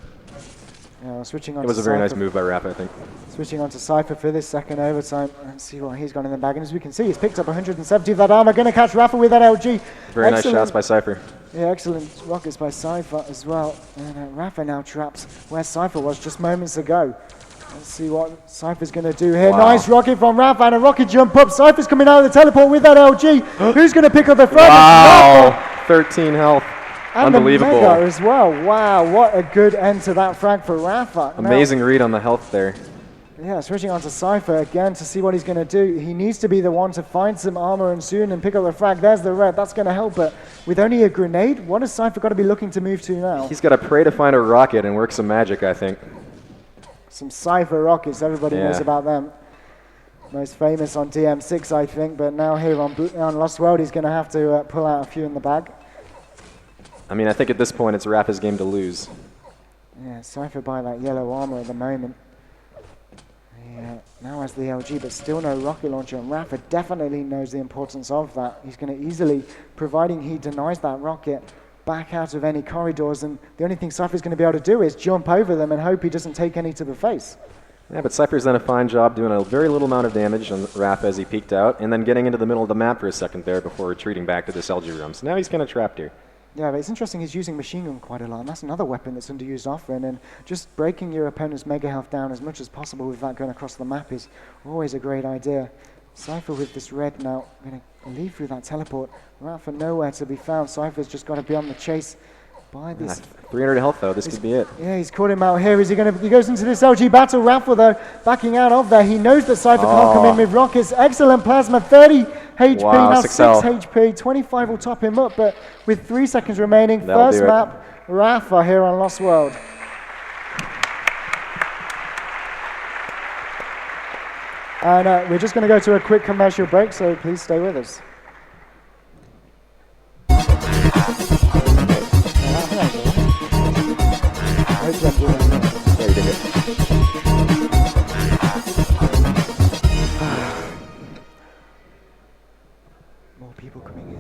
Yeah, switching on it was a very nice move by Rapha, I think. Switching on to Cypher for this second overtime. Let's see what he's got in the bag. And as we can see, he's picked up 170 of that armor. Going to catch Rapha with that LG. Very nice shots by Cypher. Yeah, excellent rockets by Cypher as well. And Rapha now trapped where Cypher was just moments ago. Let's see what Cypher's going to do here. Wow. Nice rocket from Rapha and a rocket jump up. Cypher's coming out of the teleport with that LG. Who's going to pick up the front? Wow, 13 health. And Unbelievable. the mega as well. Wow, what a good end to that frag for Rapha. Amazing read on the health there. Yeah, switching on to Cypher again to see what he's going to do. He needs to be the one to find some armor and soon and pick up the frag. There's the red. That's going to help. But with only a grenade, what has Cypher got to be looking to move to now? He's got to pray to find a rocket and work some magic, I think. Some Cypher rockets. Everybody knows Yeah. about them. Most famous on DM6, I think. But now here on Lost World, he's going to have to pull out a few in the bag. I mean, I think at this point it's Rapha's game to lose. Yeah, Cypher by that yellow armor at the moment. Yeah, now has the LG, but still no rocket launcher. And Rapha definitely knows the importance of that. He's going to easily, providing he denies that rocket, back out of any corridors. And the only thing Cypher's going to be able to do is jump over them and hope he doesn't take any to the face. Yeah, but Cypher's done a fine job doing a very little amount of damage on Rapha as he peeked out, and then getting into the middle of the map for a second there before retreating back to this LG room. So now he's kind of trapped here. Yeah, but it's interesting he's using machine gun quite a lot, and that's another weapon that's underused often, and just breaking your opponent's mega health down as much as possible with that going across the map is always a great idea. Cypher with this red now, going to leave through that teleport. Rapha nowhere to be found. Cypher's just got to be on the chase by this. 300 health though, this could be it. Yeah, he's caught him out here. Is he going to? He goes into this LG battle. Rapha though, backing out of there. He knows that Cypher can't come in with rockets. Excellent plasma, 30 HP, Wow, now 6 HP, 25 will top him up, but with 3 seconds remaining, That'll first do it. map, Rapha here on Lost World. And we're just going to go to a quick commercial break, so please stay with us. Yeah, you did it. More people coming in.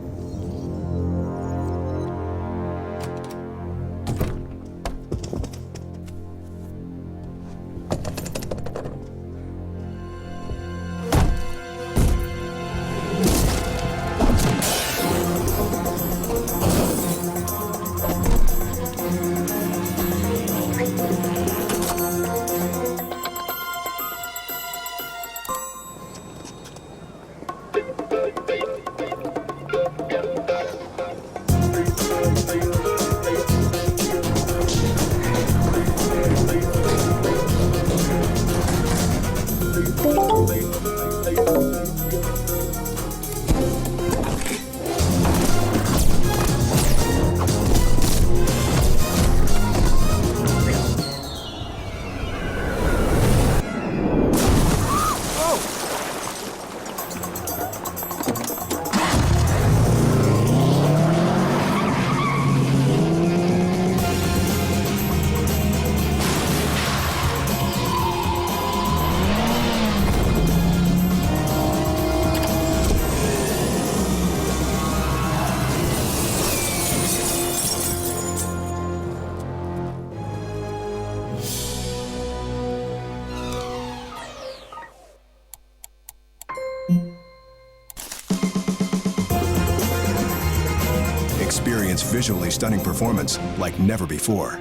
experience visually stunning performance like never before.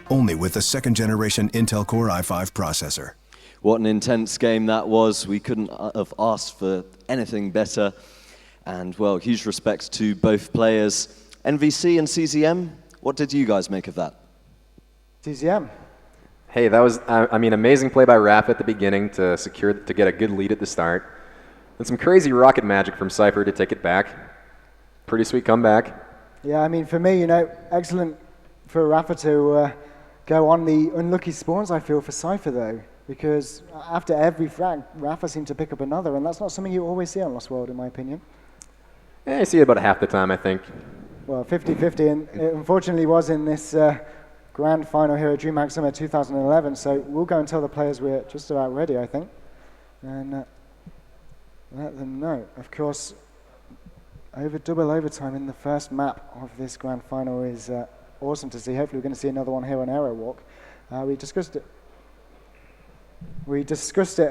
Only with the 2nd generation Intel Core i5 processor. What an intense game that was. We couldn't have asked for anything better. And, well, huge respects to both players. NVC and CZM, what did you guys make of that? CZM. Hey, that was, I mean, amazing play by Rapha at the beginning to get a good lead at the start. And some crazy rocket magic from Cypher to take it back. Pretty sweet comeback. Yeah, I mean, for me, excellent for Rapha to go on the unlucky spawns, I feel, for Cypher, though. Because after every frag, Rapha seemed to pick up another, and that's not something you always see on Lost World, in my opinion. Yeah, I see it about half the time, I think. Well, 50-50, and it unfortunately was in this grand final here at DreamHack Summer 2011, so we'll go and tell the players we're just about ready, I think, and let them know. Of course, double overtime in the first map of this grand final is awesome to see. Hopefully we're going to see another one here on Arrow Walk. We discussed it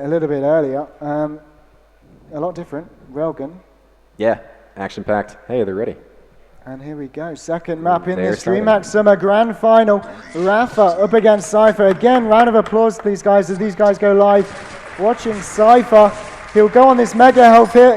a little bit earlier. A lot different. Railgun. Yeah, action-packed. Hey, they're ready. And here we go, second map in They're this DreamHack Summer Grand Final. Rapha up against Cypher. Again, round of applause to these guys as these guys go live. Watching Cypher. He'll go on this mega health here.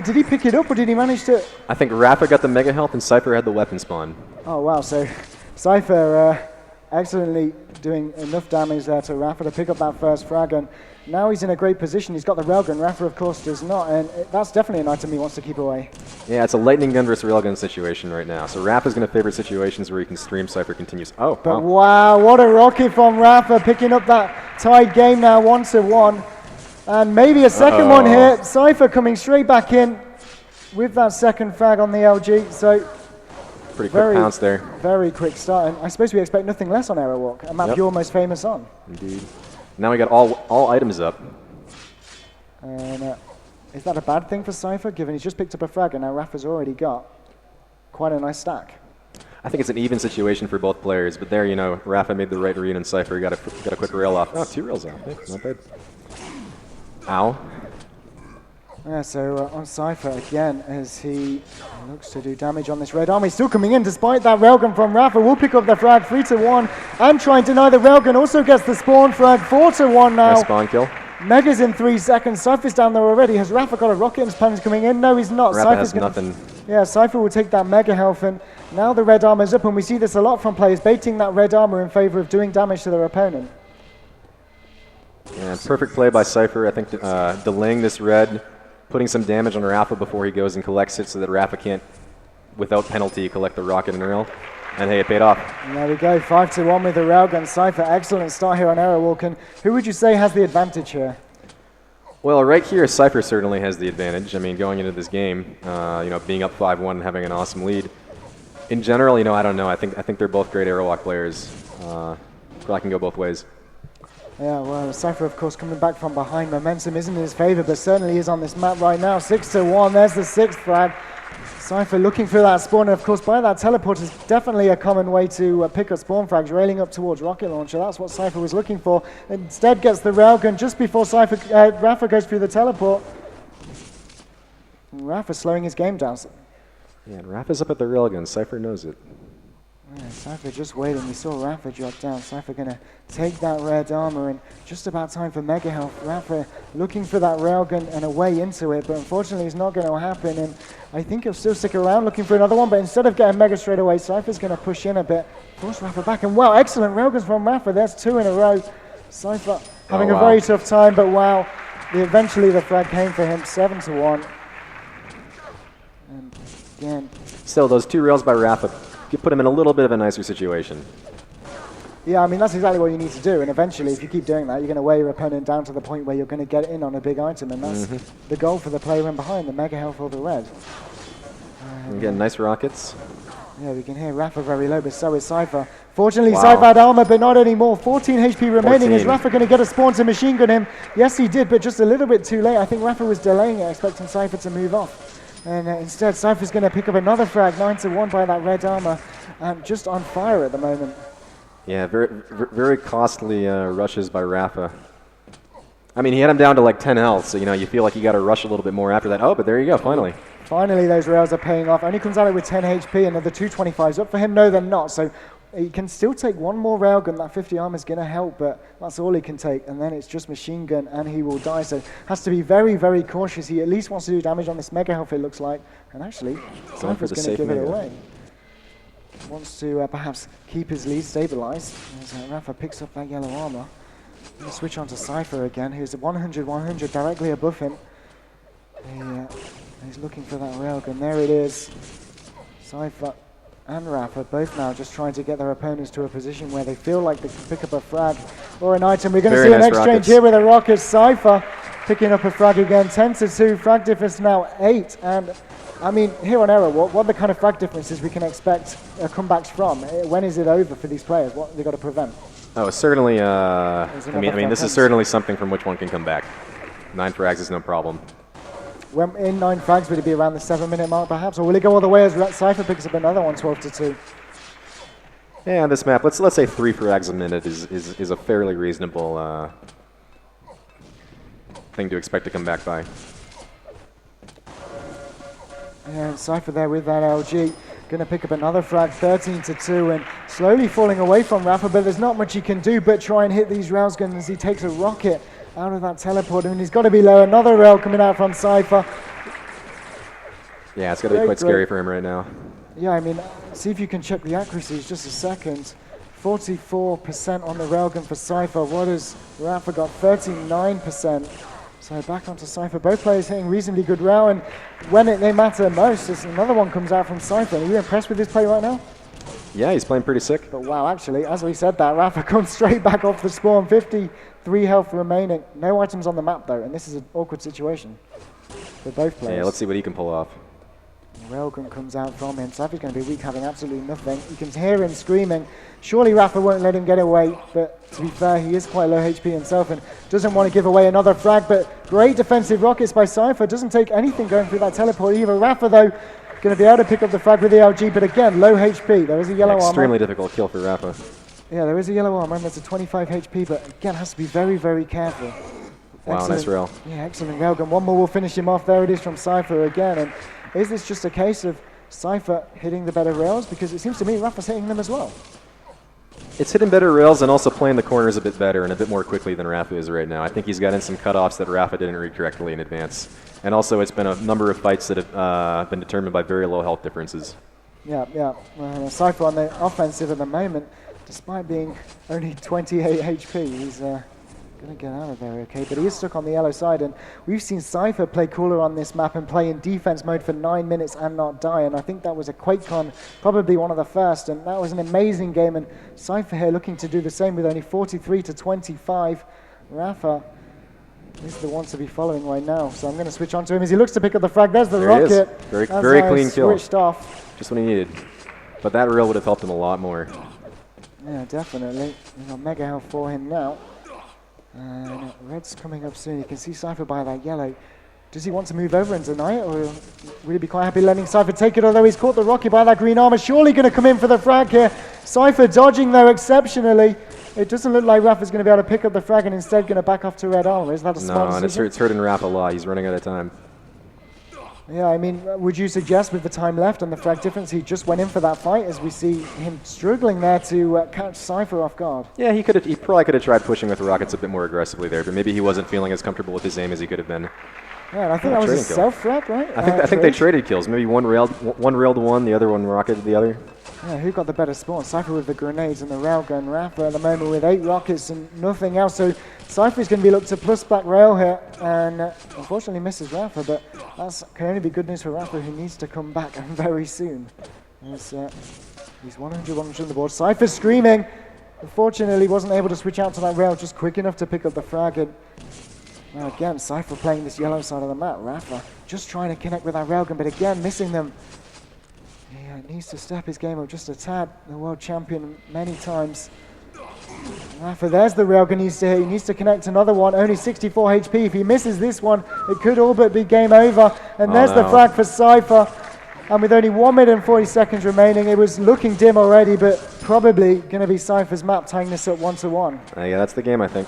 Did he pick it up or did he manage to? I think Rapha got the mega health and Cypher had the weapon spawn. Oh, wow. So Cypher excellently doing enough damage there to Rapha to pick up that first frag. And now he's in a great position. He's got the railgun. Rapha, of course, does not. And that's definitely an item he wants to keep away. Yeah, it's a lightning gun versus railgun situation right now. So Rapha's going to favor situations where he can stream, Cypher continues. Oh, but wow, what a rocket from Rapha, picking up that tied game now 1-1. And maybe a second one here. Cypher coming straight back in with that second frag on the LG. So pretty quick pounce there. Very quick start. And I suppose we expect nothing less on Arrow Walk, a map you're most famous on. Indeed. Now we got all items up. And is that a bad thing for Cypher, given he's just picked up a frag and now Rapha's already got quite a nice stack? I think it's an even situation for both players, but there, Rapha made the right read and Cypher got a quick rail off. Oh, 2 rails off. Hey, not bad. Ow. Yeah, so on Cypher again as he looks to do damage on this red army. Still coming in despite that railgun from Rapha. Will pick up the frag 3-1 and try and deny the railgun. Also gets the spawn frag 4-1 now. Nice spawn kill. Mega's in 3 seconds. Cypher's down there already. Has Rapha got a rocket and his plans coming in? No, he's not. Rapha has nothing. Yeah, Cypher will take that mega health, and now the red armor's up, and we see this a lot from players baiting that red armor in favor of doing damage to their opponent. Yeah, perfect play by Cypher. I think delaying this red, putting some damage on Rapha before he goes and collects it so that Rapha can't, without penalty, collect the rocket and rail. And hey, it paid off. And there we go, 5-1 with the railgun. Cypher, excellent start here on Arrow Walk. And who would you say has the advantage here? Well, right here, Cypher certainly has the advantage. I mean, going into this game, being up 5-1 and having an awesome lead. In general, I don't know. I think they're both great Arrow Walk players. Probably can go both ways. Yeah, well, Cypher, of course, coming back from behind. Momentum isn't in his favor, but certainly is on this map right now. 6-1, there's the 6th frag. Cypher looking for that spawn, and of course, by that teleport is definitely a common way to pick up spawn frags, railing up towards rocket launcher. That's what Cypher was looking for. Instead gets the railgun just before Rapha goes through the teleport. And Rapha slowing his game down. Yeah, and Rapha's up at the railgun. Cypher knows it. Yeah, Cypher just waiting. We saw Rapha drop down. Cypher going to take that red armor, and just about time for mega health. Rapha looking for that railgun and a way into it, but unfortunately it's not going to happen. And I think he'll still stick around looking for another one, but instead of getting mega straight away, Cypher's going to push in a bit, force Rapha back. And wow, excellent railguns from Rapha. There's 2 in a row. Cypher having a very tough time, but wow, eventually the frag came for him, 7-1. And again, still, those 2 rails by Rapha put him in a little bit of a nicer situation. Yeah, I mean, that's exactly what you need to do. And eventually, if you keep doing that, you're going to wear your opponent down to the point where you're going to get in on a big item. And that's the goal for the player in behind, the mega health or the red. Again, nice rockets. Yeah, we can hear Rapha very low, but so is Cypher. Fortunately, Cypher had armor, but not anymore. 14 HP remaining. 14. Is Rapha going to get a spawn to machine gun him? Yes, he did, but just a little bit too late. I think Rapha was delaying it, expecting Cypher to move off. And instead, Cypher's going to pick up another frag, 9-1 by that red armor, just on fire at the moment. Yeah, very costly rushes by Rapha. I mean, he had him down to like 10 health, so you feel like you got to rush a little bit more after that. Oh, but there you go, finally. Finally, those rails are paying off. Only comes out with 10 HP, and are the 225s up for him? No, they're not. So he can still take one more railgun. That 50 armor is going to help, but that's all he can take. And then it's just machine gun, and he will die. So has to be very, very cautious. He at least wants to do damage on this mega health, it looks like. And actually, Cypher's going to give it away. Wants to perhaps keep his lead stabilized. As Rapha picks up that yellow armor. We'll switch on to Cypher again, who's at 100-100 directly above him. He's looking for that railgun. There it is. Cypher and Rapha both now just trying to get their opponents to a position where they feel like they can pick up a frag or an item. We're going to see an exchange here with a rocket. Cypher picking up a frag again. 10-2. Frag difference now 8. And I mean, here on Error, what are the kind of frag differences we can expect comebacks from? When is it over for these players? What have they got to prevent? Oh, certainly. I mean, this is certainly something from which one can come back. 9 frags is no problem. When in 9 frags, would it be around the 7-minute mark, perhaps, or will it go all the way as Cypher picks up another one, 12-2? Yeah, this map. Let's say 3 frags a minute is a fairly reasonable thing to expect to come back by. Yeah, Cypher there with that LG. Going to pick up another frag, 13-2, and slowly falling away from Rapha, but there's not much he can do but try and hit these railguns as he takes a rocket out of that teleport. I mean, he's got to be low. Another rail coming out from Cypher. Yeah, it's going to be quite scary for him right now. Yeah, I mean, see if you can check the accuracies just a second. 44% on the railgun for Cypher. What has Rapha got? 39%. So back onto Cypher. Both players hitting reasonably good rail, and when they matter most, as another one comes out from Cypher. Are you impressed with this play right now? Yeah, he's playing pretty sick. But wow, actually, as we said that, Rapha comes straight back off the spawn. 53 health remaining. No items on the map, though, and this is an awkward situation for both players. Yeah, let's see what he can pull off. Railgun comes out from him. Cypher's going to be weak, having absolutely nothing. You can hear him screaming. Surely Rapha won't let him get away, but to be fair, he is quite low HP himself and doesn't want to give away another frag, but great defensive rockets by Cypher. Doesn't take anything going through that teleport either. Rapha, though, going to be able to pick up the frag with the LG, but again, low HP. There is a yellow armor. Extremely difficult kill for Rapha. Yeah, there is a yellow armor, and that's a 25 HP, but again, has to be very, very careful. Wow, Excellent. nice rail. Yeah, excellent railgun. One more will finish him off. There it is from Cypher again. And is this just a case of Cypher hitting the better rails? Because it seems to me Rapha's hitting them as well. It's hitting better rails and also playing the corners a bit better and a bit more quickly than Rapha is right now. I think he's gotten some cutoffs that Rapha didn't read correctly in advance. And also it's been a number of fights that have been determined by very low health differences. Yeah. Cypher on the offensive at the moment, despite being only 28 HP, he's going to get out of there, okay? But he is stuck on the yellow side, and we've seen Cypher play cooler on this map and play in defense mode for 9 minutes and not die, and I think that was a QuakeCon, probably one of the first, and that was an amazing game, and Cypher here looking to do the same with only 43-25. Rapha is the one to be following right now, so I'm going to switch on to him as he looks to pick up the frag. There's the rocket. Very clean kill. Switched off. Just what he needed. But that rail would have helped him a lot more. Yeah, definitely. We've got mega health for him now. And red's coming up soon. You can see Cypher by that yellow. Does he want to move over and deny it, or will he be quite happy letting Cypher take it? Although he's caught the rocket by that green armor. Surely going to come in for the frag here. Cypher dodging though exceptionally. It doesn't look like Rapha's going to be able to pick up the frag and instead going to back off to red armor. Is that a smart decision? No, and it's hurting Rapha a lot. He's running out of time. Yeah, I mean, would you suggest with the time left and the frag difference, he just went in for that fight as we see him struggling there to catch Cypher off guard? Yeah, he probably could have tried pushing with the rockets a bit more aggressively there, but maybe he wasn't feeling as comfortable with his aim as he could have been. Yeah, and I think that was a self-frag, right? I think they traded kills. Maybe one railed one, the other one rocketed the other. Yeah, who got the better spawn? Cypher with the grenades and the railgun. Rapha at the moment with 8 rockets and nothing else. So Cypher's going to be looked to plus back rail here, and unfortunately misses Rapha, but that can only be good news for Rapha, who needs to come back very soon. He's 100 on the board. Cypher screaming. Unfortunately, wasn't able to switch out to that rail just quick enough to pick up the frag. And now again, Cypher playing this yellow side of the map. Rapha just trying to connect with that railgun, but again missing them. Yeah, needs to step his game up just a tad. The world champion many times. Rapha, there's the railgun needs to hit. He needs to connect another one. Only 64 HP. If he misses this one, it could all but be game over. And there's the frag for Cypher. And with only 1 minute and 40 seconds remaining, it was looking dim already, but probably going to be Cypher's map tying this up 1-1. Yeah, that's the game, I think.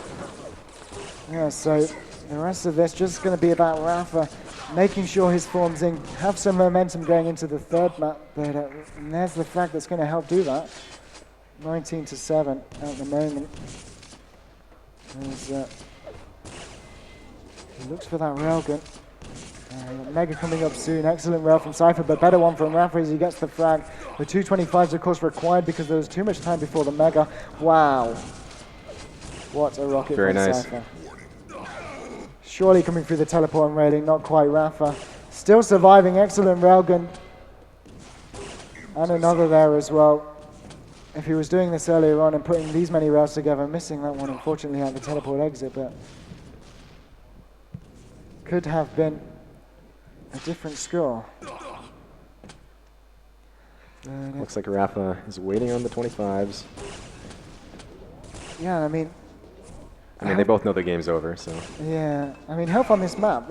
Yeah, so the rest of this just going to be about Rapha making sure his form's in, have some momentum going into the third map, but and there's the frag that's going to help do that. 19-7 at the moment. He looks for that railgun. Mega coming up soon. Excellent rail from Cypher, but better one from Rapha as he gets the frag. The 225s, of course, required because there was too much time before the Mega. Wow. What a rocket Very from nice. Cypher. Surely coming through the teleport and railing, not quite Rapha. Still surviving, excellent railgun. And another there as well. If he was doing this earlier on and putting these many rails together, missing that one unfortunately at the teleport exit, but could have been a different score. Looks like Rapha is waiting on the 25s. Yeah, I mean, they both know the game's over, so. yeah, I mean, health on this map,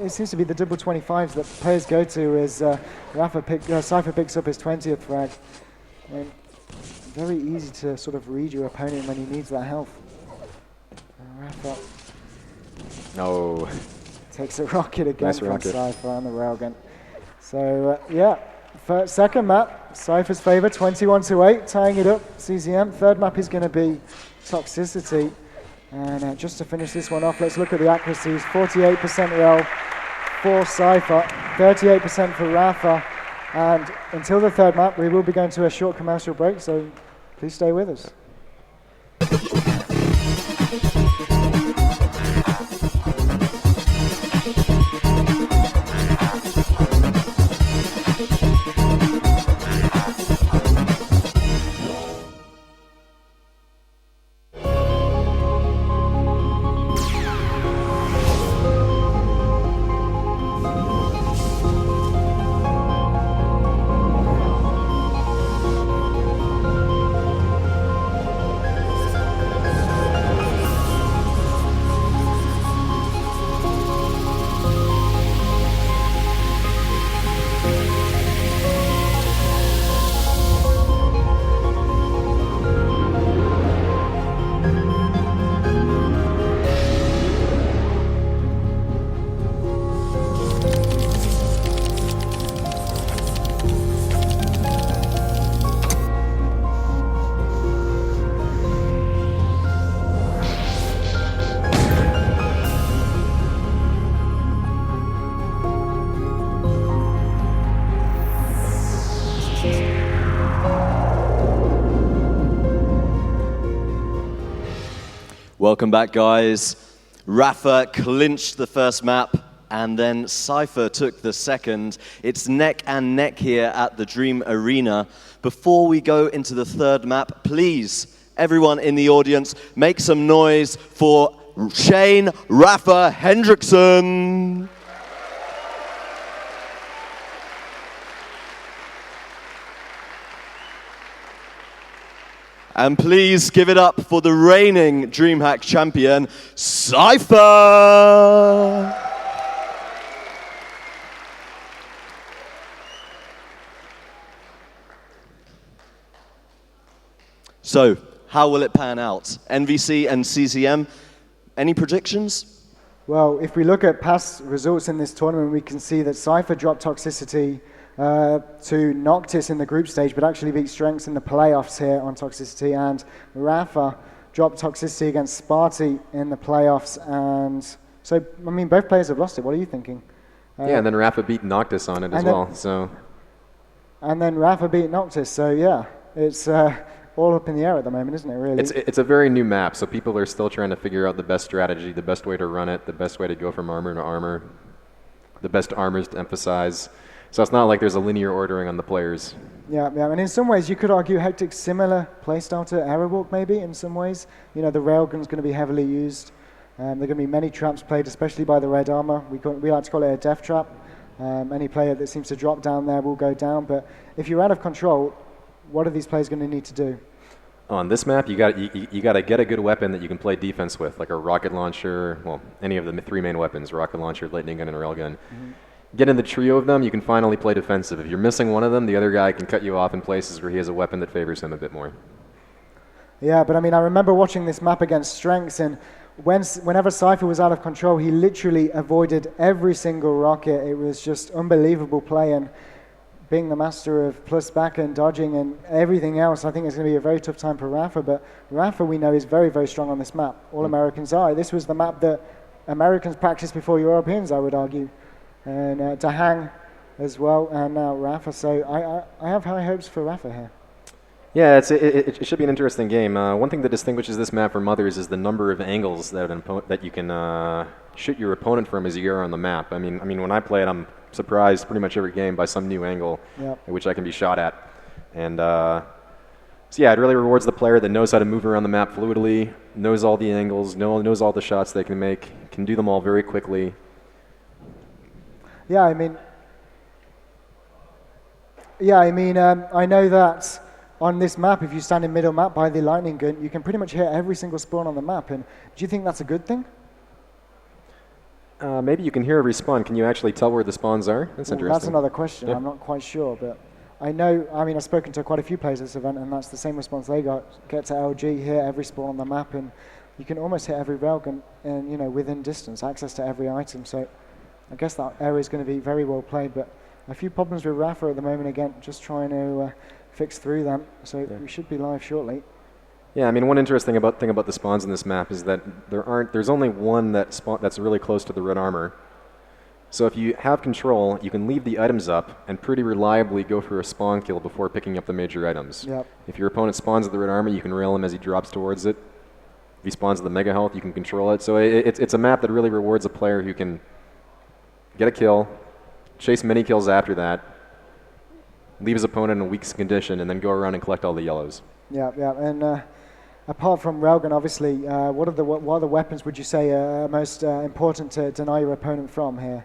it seems to be the double 25s that players go to as Cypher picks up his 20th frag. And very easy to sort of read your opponent when he needs that health. Rapha No. takes a rocket again Nice from rocket. Cypher on the railgun. So, yeah, second map, Cypher's favor, 21-8, tying it up, CCM. Third map is going to be Toxicity. And just to finish this one off, let's look at the accuracies. 48% rail for Cypher, 38% for Rapha. And until the third map, we will be going to a short commercial break, so please stay with us. Welcome back, guys. Rapha clinched the first map, and then Cypher took the second. It's neck and neck here at the Dream Arena. Before we go into the third map, please, everyone in the audience, make some noise for Shane Rapha Hendrickson. And please give it up for the reigning DreamHack champion, Cypher! So, how will it pan out? NVC and CCM, any predictions? Well, if we look at past results in this tournament, we can see that Cypher dropped Toxicity to Noctis in the group stage, but actually beat Strengths in the playoffs here on Toxicity, and Rapha dropped Toxicity against Sparty in the playoffs, and so, I mean, both players have lost it. What are you thinking? Yeah, and then Rapha beat Noctis on it as well, so. And then Rapha beat Noctis, so yeah, it's all up in the air at the moment, isn't it, really? It's a very new map, so people are still trying to figure out the best strategy, the best way to run it, the best way to go from armor to armor, the best armors to emphasize. So it's not like there's a linear ordering on the players. Yeah, and in some ways you could argue Hectic's similar playstyle to Aerowalk maybe in some ways. You know, the railgun's going to be heavily used. There are going to be many traps played, especially by the red armor. We like to call it a death trap. Any player that seems to drop down there will go down. But if you're out of control, what are these players going to need to do? On this map, you got to get a good weapon that you can play defense with, like a rocket launcher, well, any of the three main weapons, rocket launcher, lightning gun, and railgun. Mm-hmm. Get in the trio of them, you can finally play defensive. If you're missing one of them, the other guy can cut you off in places where he has a weapon that favors him a bit more. Yeah, but I mean, I remember watching this map against Strengths, and whenever Cypher was out of control, he literally avoided every single rocket. It was just unbelievable play, and being the master of plus back and dodging and everything else, I think it's going to be a very tough time for Rapha. But Rapha, we know, is very, very strong on this map. All Americans are. This was the map that Americans practiced before Europeans, I would argue. And DreamHack as well, and now Rapha. So I have high hopes for Rapha here. Yeah, it should be an interesting game. One thing that distinguishes this map from others is the number of angles that you can shoot your opponent from as you go around the map. I mean, when I play it, I'm surprised pretty much every game by some new angle at which I can be shot at. And so yeah, it really rewards the player that knows how to move around the map fluidly, knows all the angles, knows all the shots they can make, can do them all very quickly. Yeah, I mean, I know that on this map, if you stand in middle map by the lightning gun, you can pretty much hit every single spawn on the map. And do you think that's a good thing? Maybe you can hear a respawn. Can you actually tell where the spawns are? That's interesting. That's another question. Yeah. I'm not quite sure, but I know. I mean, I've spoken to quite a few players at this event, and that's the same response they got. Get to LG, hit every spawn on the map, and you can almost hit every railgun, and within distance, access to every item. So I guess that area is going to be very well played. But a few problems with Rapha at the moment. Again, just trying to fix through them. So we should be live shortly. Yeah, I mean, one interesting thing about the spawns in this map is that there's only one that's really close to the red armor. So if you have control, you can leave the items up and pretty reliably go for a spawn kill before picking up the major items. Yep. If your opponent spawns at the red armor, you can rail him as he drops towards it. If he spawns at the mega health, you can control it. So it's a map that really rewards a player who can get a kill, chase many kills after that, leave his opponent in a weak condition, and then go around and collect all the yellows. Yeah, and apart from railgun, obviously, what are the weapons would you say are most important to deny your opponent from here?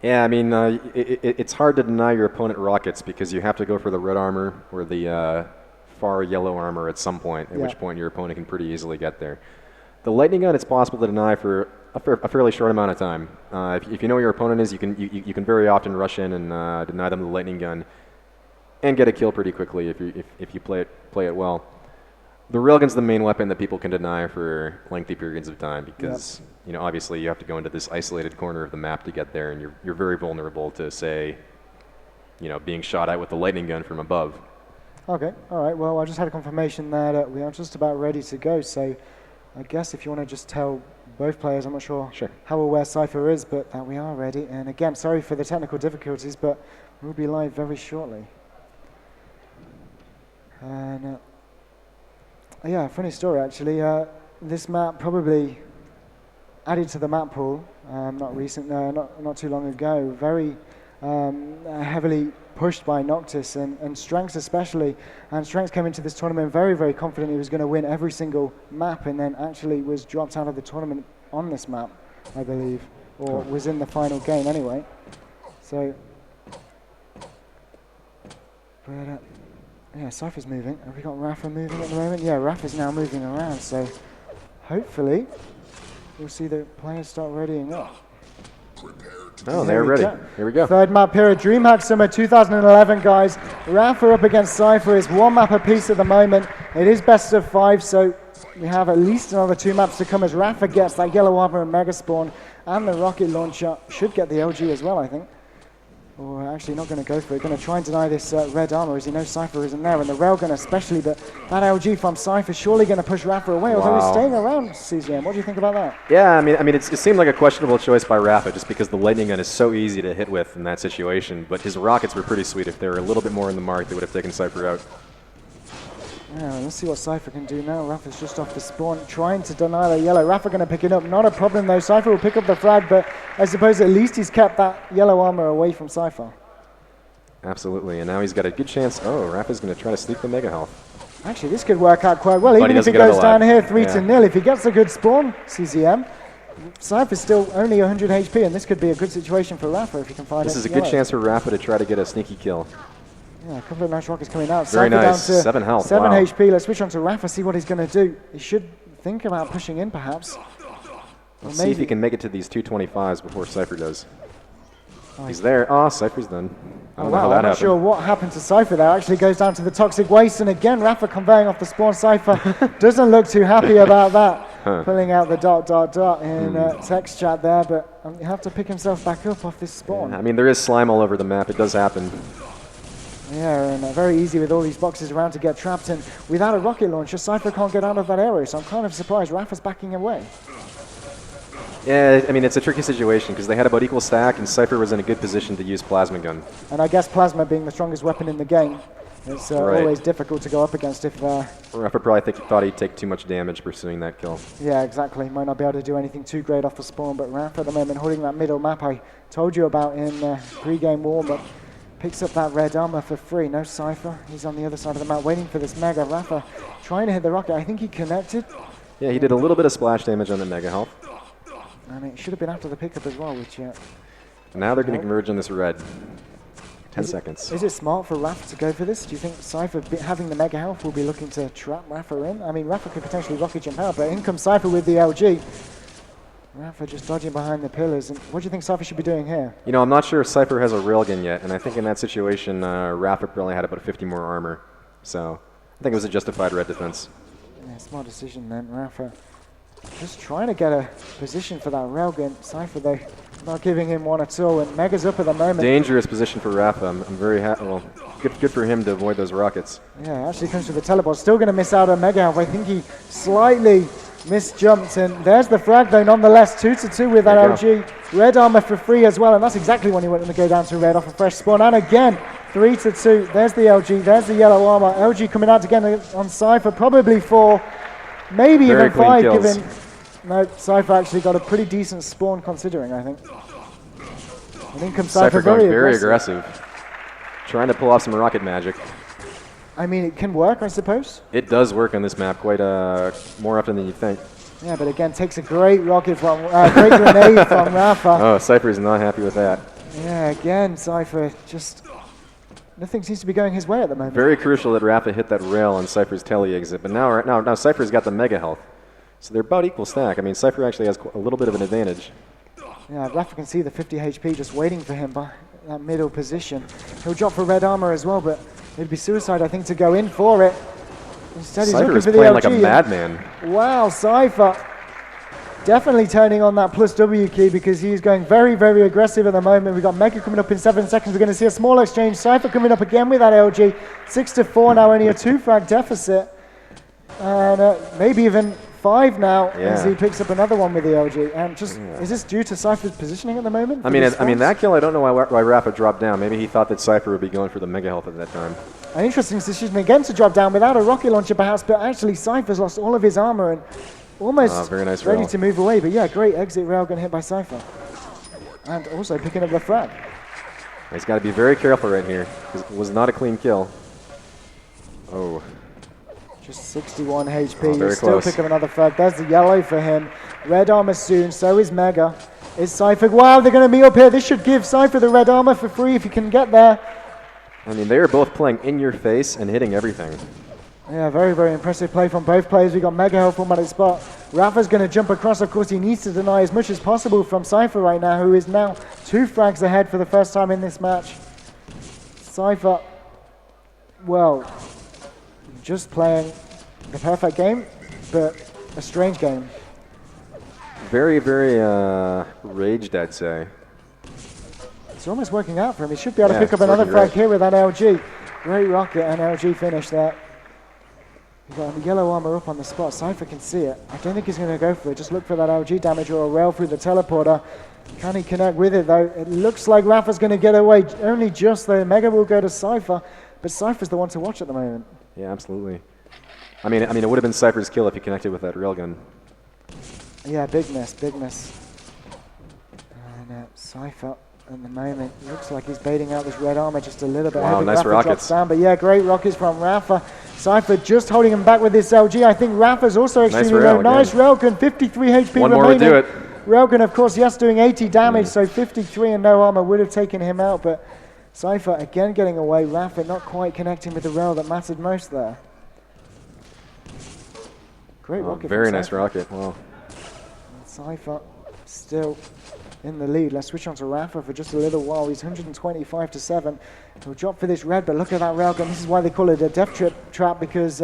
Yeah, I mean, it's hard to deny your opponent rockets because you have to go for the red armor or the far yellow armor at some point, at which point your opponent can pretty easily get there. The lightning gun, it's possible to deny for a fairly short amount of time. If you know where your opponent is, you can very often rush in and deny them the lightning gun and get a kill pretty quickly if you play it well. The railgun's the main weapon that people can deny for lengthy periods of time because obviously you have to go into this isolated corner of the map to get there, and you're very vulnerable to, say, being shot at with the lightning gun from above. Okay, all right. Well, I just had a confirmation there that we are just about ready to go. So I guess if you want to just tell both players, I'm not sure how aware Cypher is, but that we are ready. And again, sorry for the technical difficulties, but we'll be live very shortly. And yeah, funny story actually. This map probably added to the map pool not too long ago. Very heavily pushed by Noctis and Strengths especially. And Strengths came into this tournament very, very confident he was going to win every single map, and then actually was dropped out of the tournament on this map, I believe, or was in the final game anyway. So, but yeah, Cypher's moving. Have we got Rapha moving at the moment? Yeah, Rapha's now moving around, so hopefully we'll see the players start readying up. Oh, they're ready. Here we go. Third map here at DreamHack Summer 2011, guys. Rapha up against Cypher is one map apiece at the moment. It is best of 5, so we have at least another 2 maps to come as Rapha gets that yellow armor and mega spawn, and the rocket launcher should get the LG as well, I think. Or actually not going to go for it. Going to try and deny this red armor as he knows Cypher isn't there, and the railgun especially, but that LG from Cypher surely going to push Rapha away, although he's staying around, CZM. What do you think about that? Yeah, I mean, it seemed like a questionable choice by Rapha just because the lightning gun is so easy to hit with in that situation, but his rockets were pretty sweet. If they were a little bit more in the mark, they would have taken Cypher out. Yeah, let's see what Cypher can do now. Rapha's just off the spawn, trying to deny the yellow. Rapha going to pick it up. Not a problem, though. Cypher will pick up the frag, but I suppose at least he's kept that yellow armor away from Cypher. Absolutely, and now he's got a good chance. Oh, Rapha's going to try to sneak the mega health. Actually, this could work out quite well, even if he goes down here 3-0. If he gets a good spawn, CZM, Cypher's still only 100 HP, and this could be a good situation for Rapha if he can find it. This is a good chance for Rapha to try to get a sneaky kill. Yeah, a couple of nice rockets coming out. Very Cypher nice, down to 7 health. 7 wow. HP. Let's switch on to Rapha, see what he's going to do. He should think about pushing in, perhaps. Let's see if he can make it to these 225s before Cypher does. He's there. Oh, Cypher's done. I don't know how that I'm not sure what happened to Cypher there. Actually goes down to the toxic waste, and again, Rapha conveying off the spawn. Cypher doesn't look too happy about that. pulling out the ... in text chat there, but you have to pick himself back up off this spawn. Yeah, I mean, there is slime all over the map. It does happen. Yeah, and very easy with all these boxes around to get trapped, and without a rocket launcher, Cypher can't get out of that area, so I'm kind of surprised Rapha's backing away. Yeah, I mean, it's a tricky situation because they had about equal stack, and Cypher was in a good position to use Plasma Gun. And I guess Plasma being the strongest weapon in the game, it's always difficult to go up against if... Rapha probably thought he'd take too much damage pursuing that kill. Yeah, exactly. Might not be able to do anything too great off the spawn, but Rapha at the moment holding that middle map I told you about in pre-game warm-up. Picks up that red armor for free. No Cypher. He's on the other side of the map waiting for this Mega. Rapha trying to hit the rocket. I think he connected. Yeah, he did a little bit of splash damage on the Mega Health. And it should have been after the pickup as well, which... Now they're going to converge on this red. 10 seconds. Is it smart for Rapha to go for this? Do you think Cypher, having the Mega Health, will be looking to trap Rapha in? I mean, Rapha could potentially rocket jump out, but in comes Cypher with the LG. Rapha just dodging behind the pillars. And what do you think Cypher should be doing here? You know, I'm not sure if Cypher has a railgun yet, and I think in that situation, Rapha probably had about 50 more armor. So I think it was a justified red defense. Yeah, smart decision then. Rapha just trying to get a position for that railgun. Cypher, though, not giving him one at all. And Mega's up at the moment. Dangerous position for Rapha. I'm very happy. Well, good for him to avoid those rockets. Yeah, actually comes with the teleport. Still going to miss out on Mega Health. I think he slightly misjumped, and there's the frag though nonetheless. 2-2 with that LG. Red armor for free as well, and that's exactly when he wanted to go down to red off a fresh spawn. And again, 3-2. There's the LG, there's the yellow armor. LG coming out again on Cypher, probably 4, maybe very even 5, kills. given... No, Cypher actually got a pretty decent spawn considering, I think. And in comes Cypher very aggressive. Trying to pull off some rocket magic. I mean, it can work, I suppose. It does work on this map quite more often than you think. Yeah, but again, takes a great rocket from, great grenade from Rapha. Oh, Cypher is not happy with that. Yeah, again, Cypher just, nothing seems to be going his way at the moment. Very crucial that Rapha hit that rail on Cypher's tele exit, but now Cypher's got the Mega Health. So they're about equal stack. I mean, Cypher actually has a little bit of an advantage. Yeah, Rapha can see the 50 HP just waiting for him by that middle position. He'll drop for red armor as well, but it'd be suicide, I think, to go in for it. Instead, he's looking for the LG. Cypher is playing like a madman. Wow, Cypher definitely turning on that plus W key because he's going very, very aggressive at the moment. We've got Mega coming up in 7 seconds. We're going to see a small exchange. Cypher coming up again with that LG. 6-4 now, only a 2-frag deficit. And maybe even 5 now as he picks up another one with the LG. And just is this due to Cypher's positioning at the moment? I mean that kill, I don't know why Rapha dropped down. Maybe he thought that Cypher would be going for the Mega Health at that time. An interesting decision again to drop down without a rocket launcher perhaps, but actually Cypher's lost all of his armor and almost very nice ready rail. to move away. But yeah, great exit railgun hit by Cypher. And also picking up the frag. He's got to be very careful right here because it was not a clean kill. Oh. Just 61 HP. Very Still close. pick up another frag. There's the yellow for him. Red armor soon. So is Mega. Is Cypher. Wow, they're going to meet up here. This should give Cypher the red armor for free if he can get there. I mean, they are both playing in your face and hitting everything. Yeah, very, very impressive play from both players. We got Mega Health on his spot. Rapha's going to jump across. Of course, he needs to deny as much as possible from Cypher right now, who is now 2 frags ahead for the first time in this match. Cypher, well, just playing the perfect game, but a strange game. Very, very raged, I'd say. It's almost working out for him. He should be able to pick up it's another working frag great. here with that LG. Great rocket and LG finish there. He's got the yellow armor up on the spot. Cypher can see it. I don't think he's going to go for it. Just look for that LG damage or a rail through the teleporter. Can he connect with it though? It looks like Rapha's going to get away only just though. Mega will go to Cypher, but Cypher's the one to watch at the moment. Yeah, absolutely. I mean, it would have been Cypher's kill if he connected with that railgun. Yeah, big miss, big miss. And Cypher at the moment looks like he's baiting out this red armor just a little bit. Wow, Hoping nice Rapha rockets. drops down, but yeah, great rockets from Rapha. Cypher just holding him back with this LG. I think Rapha's also extremely rail low. again. Nice railgun, 53 HP One remaining. more would do it. Railgun, of course, yes, doing 80 damage, so 53 and no armor would have taken him out, but Cypher again getting away. Rapha not quite connecting with the rail that mattered most there. Great rocket. Very from nice Cypher. rocket. Wow. Cypher still in the lead. Let's switch on to Rapha for just a little while. He's 125-7. He'll drop for this red, but look at that railgun. This is why they call it a death trap, because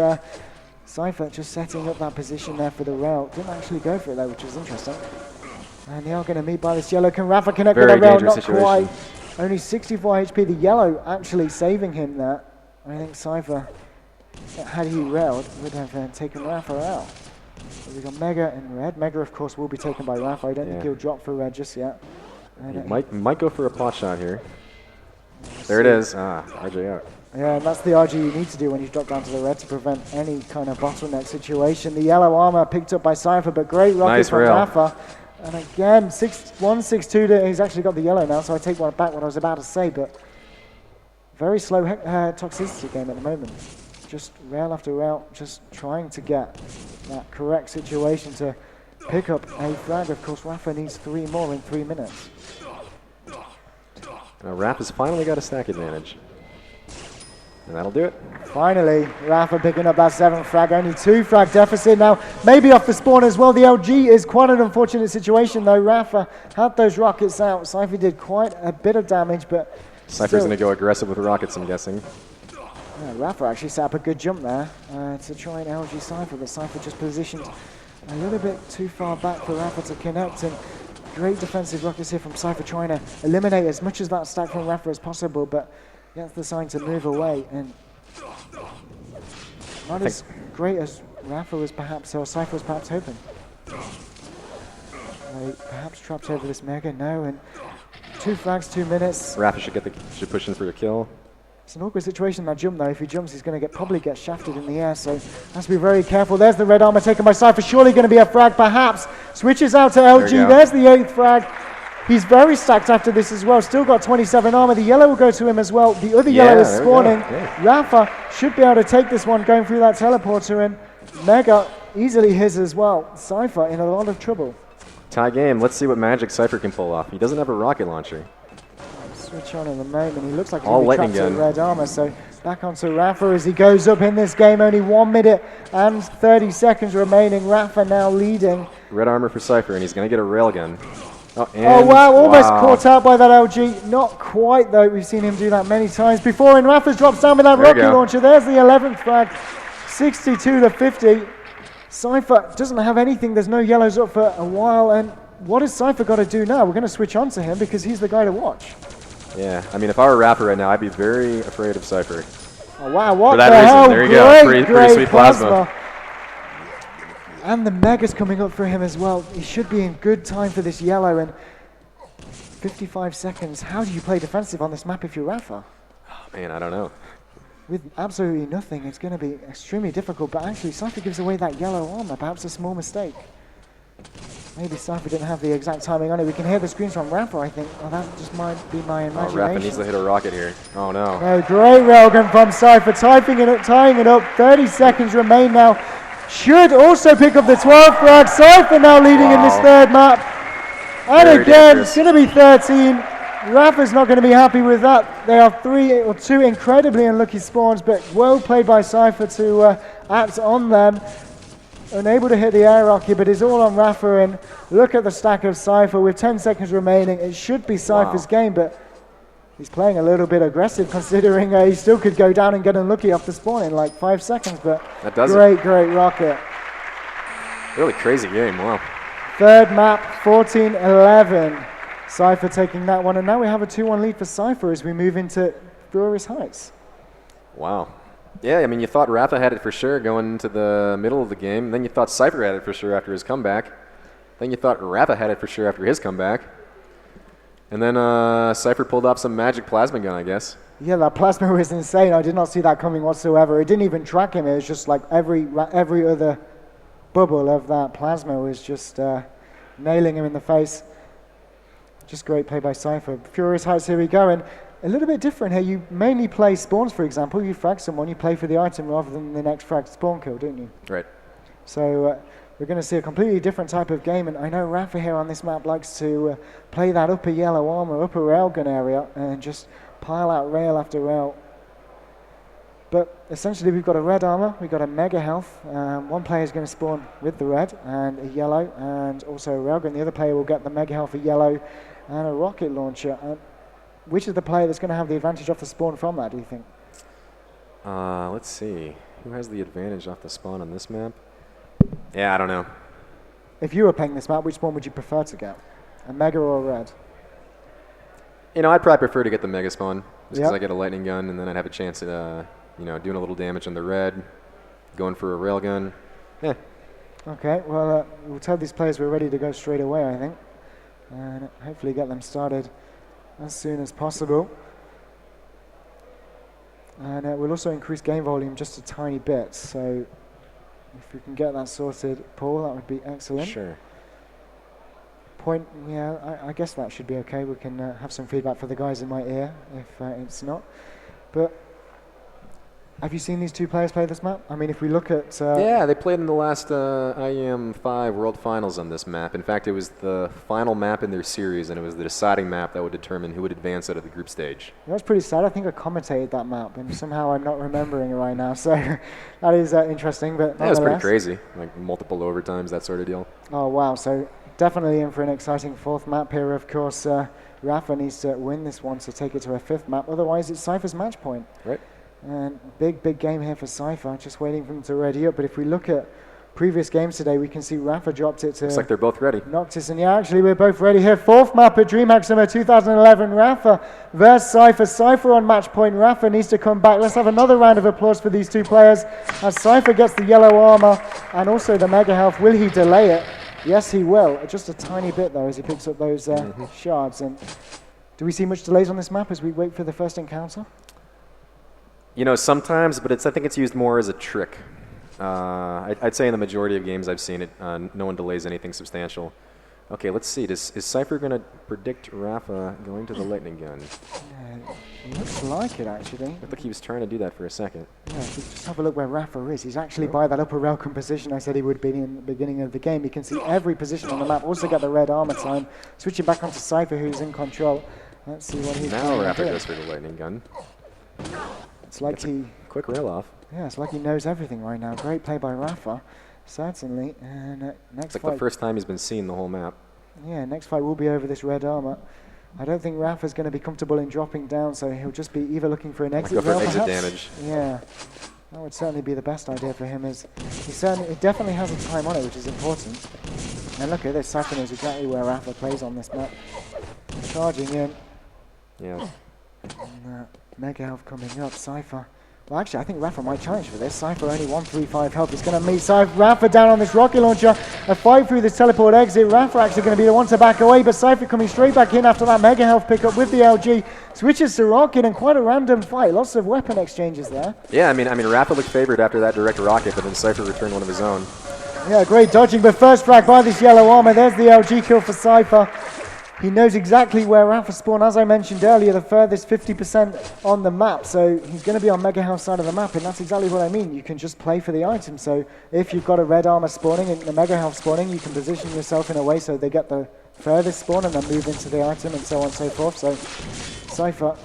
Cypher just setting up that position there for the rail. Didn't actually go for it though, which was interesting. And they are going to meet by this yellow. Can Rapha connect with the rail? Not quite. Only 64 HP. The yellow actually saving him there. I think Cypher, had he railed, would have taken Rapha out. So we've got Mega in red. Mega, of course, will be taken by Rapha. I don't think he'll drop for red just yet. He might go for a pot shot here. There it is. RJ out. Yeah, and that's the RG you need to do when you drop down to the red to prevent any kind of bottleneck situation. The yellow armor picked up by Cypher, but great rocket from Rapha. And again, 162. He's actually got the yellow now, so I take back what I was about to say, but very slow toxicity game at the moment. Just rail after rail, just trying to get that correct situation to pick up a frag. Of course, Rapha needs 3 more in 3 minutes. Rapha's finally got a stack advantage. And that'll do it. Finally, Rapha picking up that 7th frag. Only 2 frag deficit now. Maybe off the spawn as well. The LG is quite an unfortunate situation, though. Rapha had those rockets out. Cypher did quite a bit of damage, but Cypher's going to go aggressive with rockets, I'm guessing. Yeah, Rapha actually set up a good jump there to try and LG Cypher, but Cypher just positioned a little bit too far back for Rapha to connect. And great defensive rockets here from Cypher, trying to eliminate as much of that stack from Rapha as possible, but gets the sign to move away, and not as great as Rapha was perhaps, or Cypher was perhaps hoping. Perhaps trapped over this Mega, no, and 2 frags, 2 minutes. Rapha should push in for a kill. It's an awkward situation, that jump though. If he jumps, he's going to probably get shafted in the air, so has to be very careful. There's the red armor taken by Cypher, surely going to be a frag perhaps. Switches out to LG, there's the 8th frag. He's very stacked after this as well. Still got 27 armor. The yellow will go to him as well. The other yellow is spawning. Rapha should be able to take this one going through that teleporter, and Mega easily his as well. Cypher in a lot of trouble. Tie game. Let's see what magic Cypher can pull off. He doesn't have a rocket launcher. Switch on in the moment. He looks like he's all going to be trapped in red armor. So back onto Rapha as he goes up in this game. Only 1 minute and 30 seconds remaining. Rapha now leading. Red armor for Cypher, and he's going to get a railgun. Oh wow, almost caught out by that LG. Not quite though, we've seen him do that many times before. And Rapha drops down with that rocket launcher. There's the 11th frag, 62 to 50. Cypher doesn't have anything, there's no yellows up for a while. And what has Cypher got to do now? We're going to switch on to him because he's the guy to watch. Yeah, I mean, if I were Rapha right now, I'd be very afraid of Cypher. Oh wow, what the hell? There you go, pretty sweet plasma. And the Mega's coming up for him as well. He should be in good time for this yellow, and 55 seconds. How do you play defensive on this map if you're Rapha? Oh, man, I don't know. With absolutely nothing, it's going to be extremely difficult, but actually Cypher gives away that yellow armor, perhaps a small mistake. Maybe Cypher didn't have the exact timing on it. We can hear the screams from Rapha, I think. Oh, that just might be my imagination. Rapha needs to hit a rocket here. Oh, no. No, great railgun from Cypher, tying it up. 30 seconds remain now. Should also pick up the 12th frag. Cypher now leading in this 3rd map. And very again, dangerous. It's going to be 13. Rapha's not going to be happy with that. They are 3 or 2 incredibly unlucky spawns, but well played by Cypher to act on them. Unable to hit the air rocket, but it's all on Rapha. And look at the stack of Cypher with 10 seconds remaining. It should be Cypher's game, but he's playing a little bit aggressive considering he still could go down and get unlucky off the spawn in like 5 seconds, but that does great rocket. Really crazy game, wow. 3rd map, 14-11. Cypher taking that one, and now we have a 2-1 lead for Cypher as we move into Furious Heights. Wow. Yeah, I mean, you thought Rapha had it for sure going into the middle of the game. Then you thought Cypher had it for sure after his comeback. Then you thought Rapha had it for sure after his comeback. And then Cypher pulled off some magic plasma gun, I guess. Yeah, that plasma was insane. I did not see that coming whatsoever. It didn't even track him. It was just like every other bubble of that plasma was just nailing him in the face. Just great play by Cypher. Furious Heights, here we go. And a little bit different here. You mainly play spawns, for example. You frag someone, you play for the item rather than the next frag spawn kill, don't you? Right. So we're going to see a completely different type of game, and I know Rapha here on this map likes to play that upper yellow armor, upper railgun area, and just pile out rail after rail. But essentially we've got a red armor, we've got a mega health. One player is going to spawn with the red and a yellow, and also a railgun. The other player will get the mega health, a yellow, and a rocket launcher. Which is the player that's going to have the advantage off the spawn from that, do you think? Let's see. Who has the advantage off the spawn on this map? Yeah, I don't know. If you were playing this map, which one would you prefer to get? A Mega or a Red? You know, I'd probably prefer to get the Mega spawn, just because Yep. I get a lightning gun, and then I'd have a chance at, you know, doing a little damage on the red, going for a railgun. Yeah. Okay, well, we'll tell these players we're ready to go straight away, I think. And hopefully get them started as soon as possible. And we'll also increase game volume just a tiny bit, so if we can get that sorted, Paul, that would be excellent. Sure. Point, yeah, I guess that should be okay. We can have some feedback for the guys in my ear if it's not. But have you seen these two players play this map? I mean, if we look at... yeah, they played in the last IEM5 World Finals on this map. In fact, it was the final map in their series, and it was the deciding map that would determine who would advance out of the group stage. That's pretty sad. I think I commentated that map, and somehow I'm not remembering it right now. So that is interesting, but Yeah, it was pretty nonetheless. crazy, like multiple overtimes, that sort of deal. Oh, wow. So definitely in for an exciting fourth map here. Of course, Rapha needs to win this one to take it to a fifth map. Otherwise, it's Cypher's match point. Right. And big game here for Cypher. Just waiting for them to ready up. But if we look at previous games today, we can see Rapha dropped it to Looks like they're both ready. Noctis. And yeah, actually, we're both ready here. Fourth map at DreamHack Summer 2011. Rapha versus Cypher. Cypher on match point. Rapha needs to come back. Let's have another round of applause for these two players as Cypher gets the yellow armor and also the mega health. Will he delay it? Yes, he will. Just a tiny bit, though, as he picks up those shards. And do we see much delays on this map as we wait for the first encounter? You know, sometimes, but I think it's used more as a trick. I'd say in the majority of games I've seen it, no one delays anything substantial. Okay, let's see. Is Cypher going to predict Rapha going to the lightning gun? Looks like it, actually. Looked like he was trying to do that for a second. Yeah, if we just have a look where Rapha is. He's actually by that upper railgun position I said he would be in the beginning of the game. You can see every position on the map. Also got the red armor time. Switching back onto Cypher, who's in control. Let's see what he's Now going to Rapha do. goes for the lightning gun. It's like he... Quick rail off. Yeah, it's like he knows everything right now. Great play by Rapha, certainly. And next It's like fight... the first time he's been seen the whole map. Yeah, next fight will be over this red armor. I don't think Rapha's going to be comfortable in dropping down, so he'll just be either looking for an exit Go for rail, exit perhaps. damage. Yeah, that would certainly be the best idea for him. Is he definitely has a time on it, which is important. And look at this, Cypher knows exactly where Rapha plays on this map. Charging in. Yeah. And, mega health coming up, Cypher. Well, actually, I think Rapha might challenge for this. Cypher only 135 health. He's going to meet Rapha down on this rocket launcher. A fight through this teleport exit. Rapha actually going to be the one to back away, but Cypher coming straight back in after that mega health pickup with the LG. Switches to rocket and quite a random fight. Lots of weapon exchanges there. Yeah, I mean, Rapha looked favored after that direct rocket, but then Cypher returned one of his own. Yeah, great dodging, but first frag by this yellow armor. There's the LG kill for Cypher. He knows exactly where Rapha spawned, as I mentioned earlier, the furthest 50% on the map. So he's going to be on Mega Health side of the map, and that's exactly what I mean. You can just play for the item. So if you've got a red armor spawning and the Mega Health spawning, you can position yourself in a way so they get the furthest spawn and then move into the item and so on and so forth. So Cypher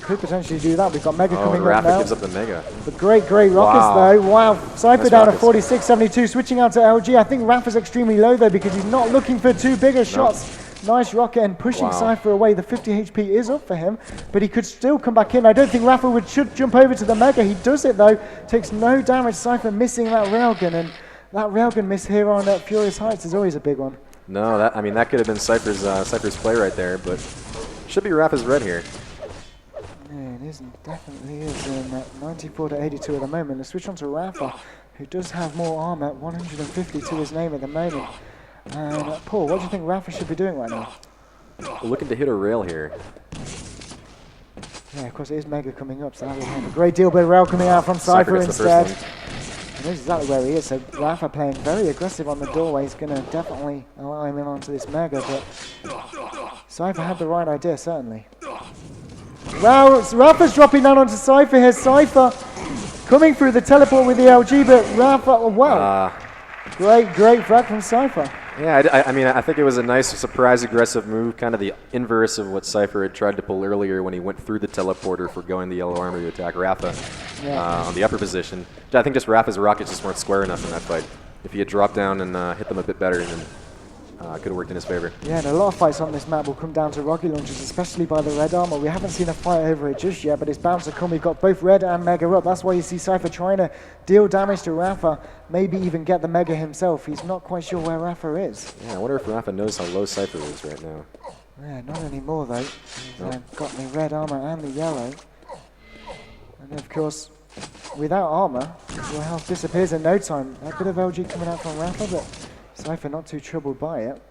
could potentially do that. We've got Mega coming up Rapha now. gives up the Mega. But great rockets though. Wow, Cypher Nice down rockets. to 46.72, switching out to LG. I think Rapha's extremely low though because he's not looking for two bigger shots. Nice rocket and pushing Cypher away. The 50 HP is up for him, but he could still come back in. I don't think Rapha should jump over to the Mega. He does it though. Takes no damage. Cypher missing that railgun, and that railgun miss here on Furious Heights is always a big one. No, that could have been Cypher's play right there, but should be Rapha's red here. Yeah, it isn't. Definitely is in 94 to 82 at the moment. Let's switch on to Rapha, who does have more armor, 150 to his name at the moment. And Paul, what do you think Rapha should be doing right now? We're looking to hit a rail here. Yeah, of course it is Mega coming up, so that will have a great deal, but rail coming out from Cypher gets the first instead. He knows exactly where he is, so Rapha playing very aggressive on the doorway. He's going to definitely allow him in onto this Mega, but Cypher had the right idea, certainly. Wow, Rapha's dropping down onto Cypher here. Cypher coming through the teleport with the LG, but Rapha, wow. Great frag from Cypher. Yeah, I think it was a nice surprise aggressive move, kind of the inverse of what Cypher had tried to pull earlier when he went through the teleporter for going the yellow armor to attack Rapha on the upper position. I think just Rapha's rockets just weren't square enough in that fight. If he had dropped down and hit them a bit better, then could have worked in his favor. Yeah, and a lot of fights on this map will come down to rocket launchers, especially by the red armor. We haven't seen a fight over it just yet, but it's bound to come. We've got both red and mega up. That's why you see Cypher trying to deal damage to Rapha, maybe even get the mega himself. He's not quite sure where Rapha is. Yeah, I wonder if Rapha knows how low Cypher is right now. Yeah, not anymore though. He's got the red armor and the yellow. And of course, without armor, your health disappears in no time. A bit of LG coming out from Rapha, but Cypher not too troubled by it.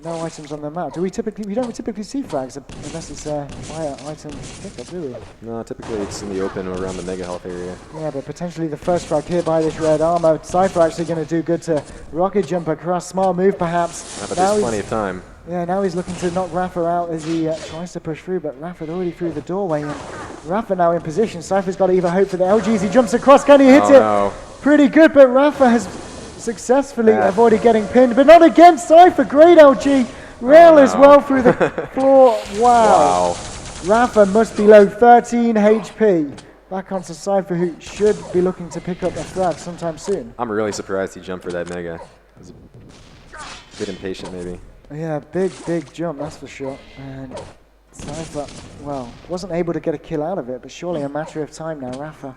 No items on the map. We don't typically see frags unless it's via item pickup, do we? No, typically it's in the open or around the mega health area. Yeah, but potentially the first frag here by this red armor. Cypher actually going to do good to rocket jump across. Smart move perhaps. Yeah, but there's plenty of time. Yeah, now he's looking to knock Rapha out as he tries to push through, but Rapha already through the doorway. And Rapha now in position. Cypher's got to either hope for the LGs. He jumps across. Can he hit it? No. Pretty good, but Rapha has successfully avoided getting pinned, but not against Cypher. Great LG. Rail as well through the floor. Wow. Rapha must be low 13 HP. Back onto Cypher, who should be looking to pick up a frag sometime soon. I'm really surprised he jumped for that mega. I was a bit impatient maybe. Yeah, big jump, that's for sure. And Cypher, well, wasn't able to get a kill out of it, but surely a matter of time now. Rapha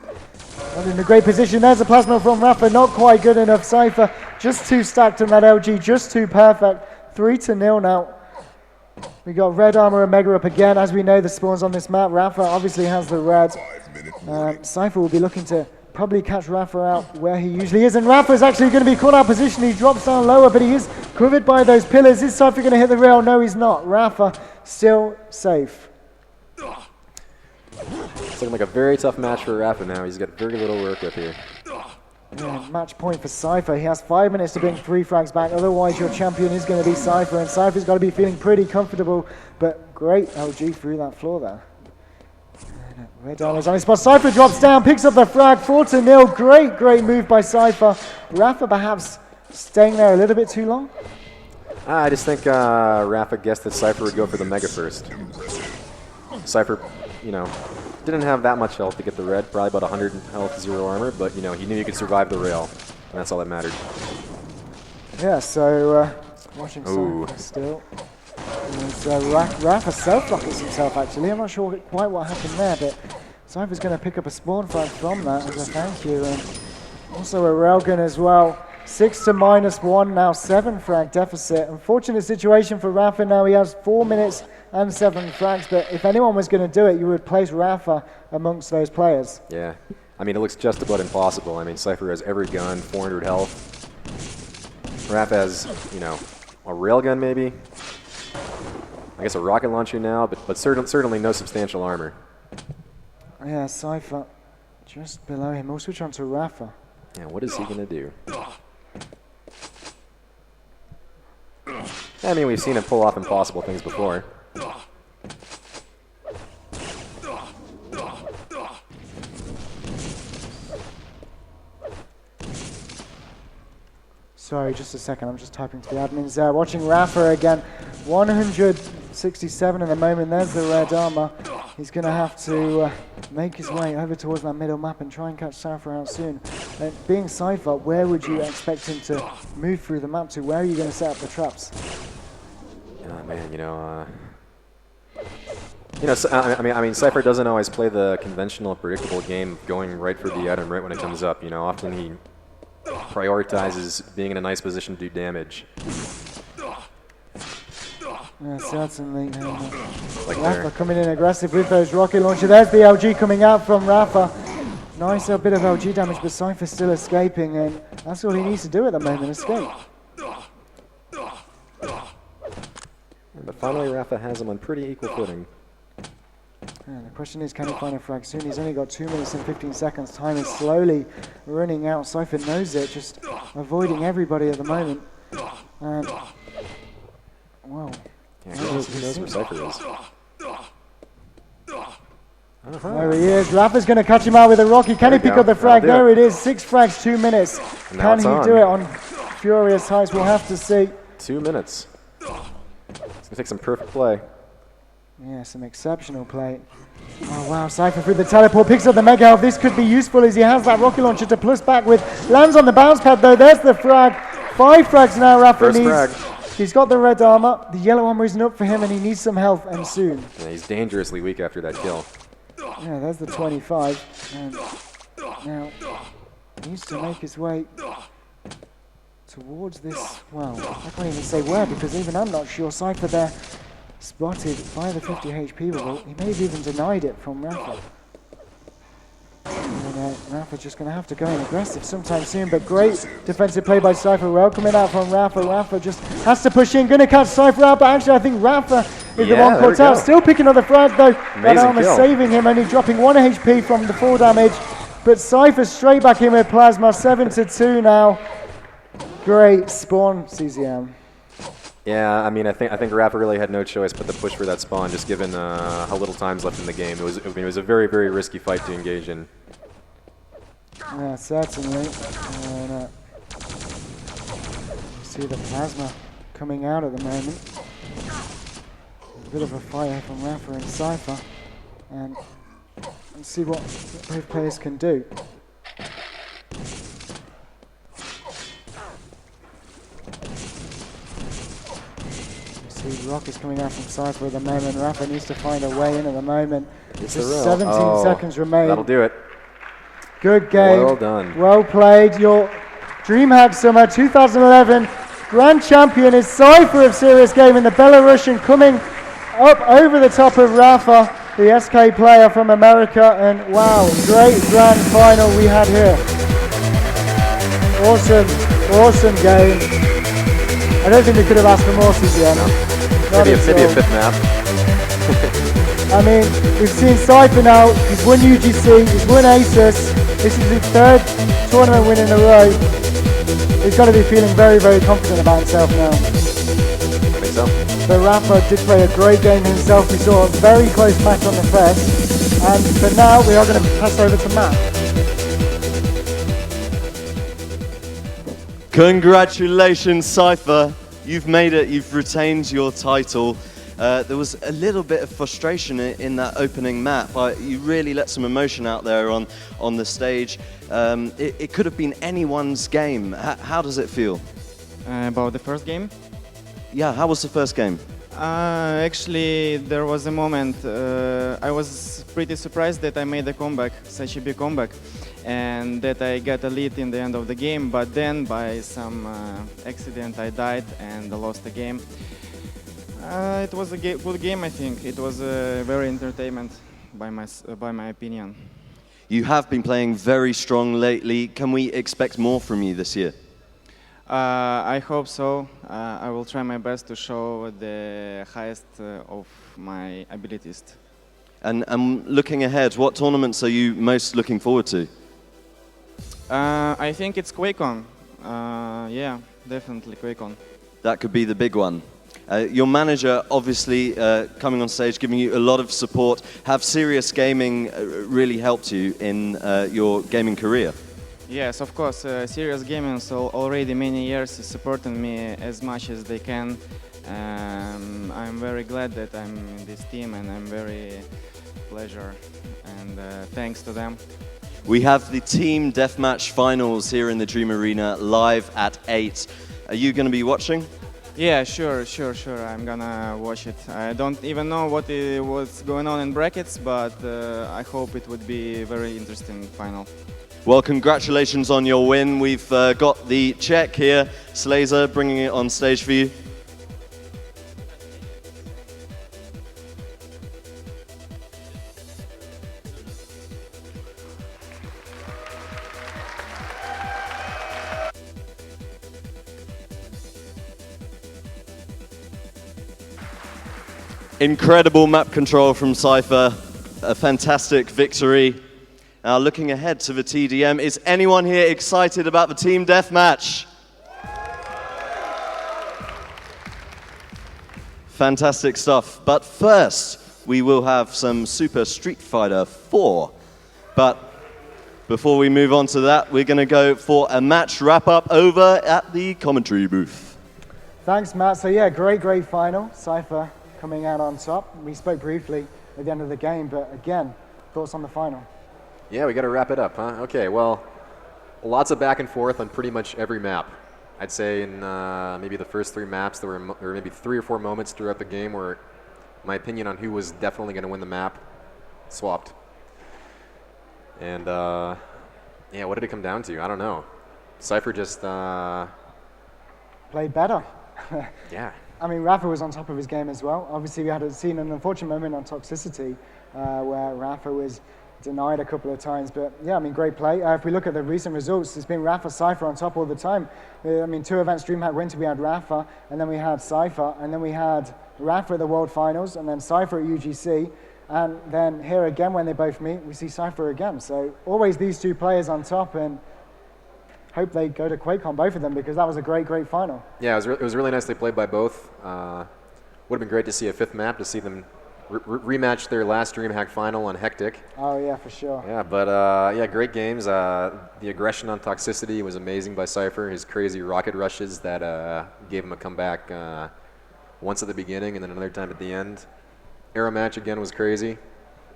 not in a great position. There's a plasma from Rapha, not quite good enough. Cypher just too stacked on that LG, just too perfect. 3-0 now. We got red armor and mega up again. As we know, the spawns on this map. Rapha obviously has the red. Cypher will be looking to probably catch Rapha out where he usually is. And Rapha's actually going to be caught out of position. He drops down lower, but he is covered by those pillars. Is Cypher going to hit the rail? No, he's not. Rapha still safe. It's looking like a very tough match for Rapha now. He's got very little work with here. Yeah, match point for Cypher. He has 5 minutes to bring 3 frags back. Otherwise, your champion is going to be Cypher. And Cypher's got to be feeling pretty comfortable. But great LG through that floor there. Red armor's on his spot. Cypher drops down, picks up the frag. 4-0. Great move by Cypher. Rapha perhaps staying there a little bit too long. I just think Rapha guessed that Cypher would go for the mega first. Cypher, didn't have that much health to get the red, probably about 100 health, 0 armor, but he knew he could survive the rail, and that's all that mattered. Yeah, so watching Cypher still. Rapha self-rockets himself actually. I'm not sure quite what happened there, but Cypher's going to pick up a spawn frag from that as a thank you. And also a railgun as well. 6 to -1 now, 7 frag deficit. Unfortunate situation for Rapha now. He has 4 minutes and 7 frags, but if anyone was going to do it, you would place Rapha amongst those players. Yeah, it looks just about impossible. Cypher has every gun, 400 health. Rapha has, a railgun maybe. I guess a rocket launcher now, but certainly no substantial armor. Yeah, Cypher just below him. We'll switch on to Rapha. Yeah, what is he going to do? We've seen him pull off impossible things before. Sorry, just a second. I'm just typing to the admins there. Watching Rapha again. 167 in the moment. There's the red armor. He's going to have to make his way over towards that middle map and try and catch Cypher out soon. Being Cypher, where would you expect him to move through the map to? Where are you going to set up the traps? Cypher doesn't always play the conventional, predictable game, going right for the item right when it comes up. Often he prioritizes being in a nice position to do damage. Yeah, certainly. Rapha coming in aggressive with those rocket launchers. There's the LG coming out from Rapha. Nice bit of LG damage, but Cypher's still escaping, and that's all he needs to do at the moment, escape. But finally, Rapha has him on pretty equal footing. Yeah, the question is, can he find a frag soon? He's only got 2 minutes and 15 seconds. Time is slowly running out. Cypher knows it, just avoiding everybody at the moment. And, well... Yeah, he knows where Cypher is. There he is. Rapha's going to catch him out with a rocket. Can he pick up the frag? There it is. 6 frags, 2 minutes. Can he do it on Furious Heights? We'll have to see. 2 minutes. It's going to take some perfect play. Yeah, some exceptional play. Oh wow, Cypher through the teleport, picks up the mega health. This could be useful as he has that rocket launcher to plus back with. Lands on the bounce pad though, there's the frag. 5 frags now Rapha needs. He's got the red armor, the yellow armor isn't up for him, and he needs some health, and soon. Yeah, he's dangerously weak after that kill. Yeah, there's the 25. And now, he needs to make his way towards this, well, I can't even say where, because even I'm not sure. Cypher there, spotted by the 50 HP bubble. He may have even denied it from Rapha. And Rapha just going to have to go in aggressive sometime soon, but great defensive play by Cypher. Well coming out from Rapha. Rapha just has to push in, going to catch Cypher out, but actually I think Rapha is the one caught out. Still picking up the frag though. That armor saving him, only dropping 1 HP from the full damage. But Cypher straight back in with Plasma, 7-2 now. Great spawn, CZM. Yeah, I mean, I think Rapha really had no choice but to push for that spawn, just given how little time's left in the game. It was a very, very risky fight to engage in. Yeah, certainly. And, see the Plasma coming out at the moment. A bit of a fire from Rapha and Cypher. And let's see what both players can do. Rock is coming out from Cypher at the moment. Rapha needs to find a way in at the moment. Just 17 seconds remain. That'll do it. Good game. Well done. Well played. Your DreamHack Summer 2011 Grand Champion is Cypher of Serious Gaming, the Belarusian, coming up over the top of Rapha, the SK player from America. And wow, great grand final we had here. Awesome game. I don't think we could have asked for more, CZM. Maybe a 5th map. I mean, we've seen Cypher now. He's won UGC, he's won Asus. This is his 3rd tournament win in a row. He's got to be feeling very, very confident about himself now. I think so. But Rapha did play a great game himself. We saw a very close match on the first. And for now, we are going to pass over to Matt. Congratulations, Cypher. You've made it, you've retained your title. There was a little bit of frustration in that opening map. You really let some emotion out there on the stage. It could have been anyone's game. How does it feel? About the first game? Yeah, how was the first game? Actually, there was a moment, I was pretty surprised that I made a comeback, such a big comeback, and that I got a lead in the end of the game, but then by some accident I died and lost the game. It was a good game, I think. It was very entertainment, by my opinion. You have been playing very strong lately. Can we expect more from you this year? I hope so. I will try my best to show the highest of my abilities. And looking ahead, what tournaments are you most looking forward to? I think it's QuakeCon. Yeah, definitely QuakeCon. That could be the big one. Your manager, obviously, coming on stage, giving you a lot of support. Have Serious Gaming really helped you in your gaming career? Yes, of course. Serious Gaming so already many years supporting me as much as they can. I'm very glad that I'm in this team, and I'm very pleasure and thanks to them. We have the Team Deathmatch Finals here in the Dream Arena live at 8. Are you going to be watching? Yeah, sure. I'm gonna watch it. I don't even know what's going on in brackets, but I hope it would be a very interesting final. Well, congratulations on your win. We've got the check here. Slazer bringing it on stage for you. Incredible map control from Cypher. A fantastic victory. Now, looking ahead to the TDM, is anyone here excited about the Team Deathmatch? Fantastic stuff. But first, we will have some Super Street Fighter 4. But before we move on to that, we're going to go for a match wrap-up over at the commentary booth. Thanks, Matt. So yeah, great final. Cypher coming out on top. We spoke briefly at the end of the game, but again, thoughts on the final? Yeah, we got to wrap it up, huh? Okay, well, lots of back and forth on pretty much every map. I'd say in maybe the first 3 maps, there were maybe 3 or 4 moments throughout the game where my opinion on who was definitely going to win the map swapped. And yeah, what did it come down to? I don't know. Cypher just Played better. yeah. I mean, Rapha was on top of his game as well. Obviously, we had seen an unfortunate moment on toxicity where Rapha was denied a couple of times. But yeah, I mean, great play. If we look at the recent results, it's been Rapha, Cypher on top all the time. I mean, 2 events DreamHack winter, we had Rapha, and then we had Cypher, and then we had Rapha at the World Finals, and then Cypher at UGC. And then here again, when they both meet, we see Cypher again. So always these 2 players on top, and hope they go to Quake on both of them, because that was a great, great final. Yeah, it was really nicely played by both. Would have been great to see a 5th map, to see them rematch their last DreamHack final on Hectic. Oh yeah, for sure. Yeah, but yeah, great games. The aggression on toxicity was amazing by Cypher. His crazy rocket rushes that gave him a comeback once at the beginning and then another time at the end. Arrow match again was crazy.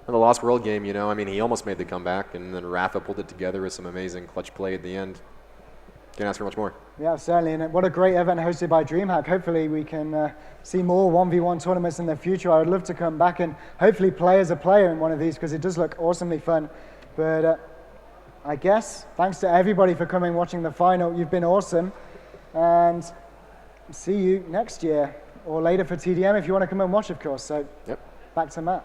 And the Lost World game, you know, I mean, he almost made the comeback, and then Rapha pulled it together with some amazing clutch play at the end. Can't ask for much more. Yeah, certainly, and what a great event hosted by DreamHack. Hopefully we can see more 1v1 tournaments in the future. I would love to come back and hopefully play as a player in one of these, because it does look awesomely fun. But I guess, thanks to everybody for coming, watching the final. You've been awesome, and see you next year, or later for TDM if you want to come and watch, of course. So, Yep. Back to Matt.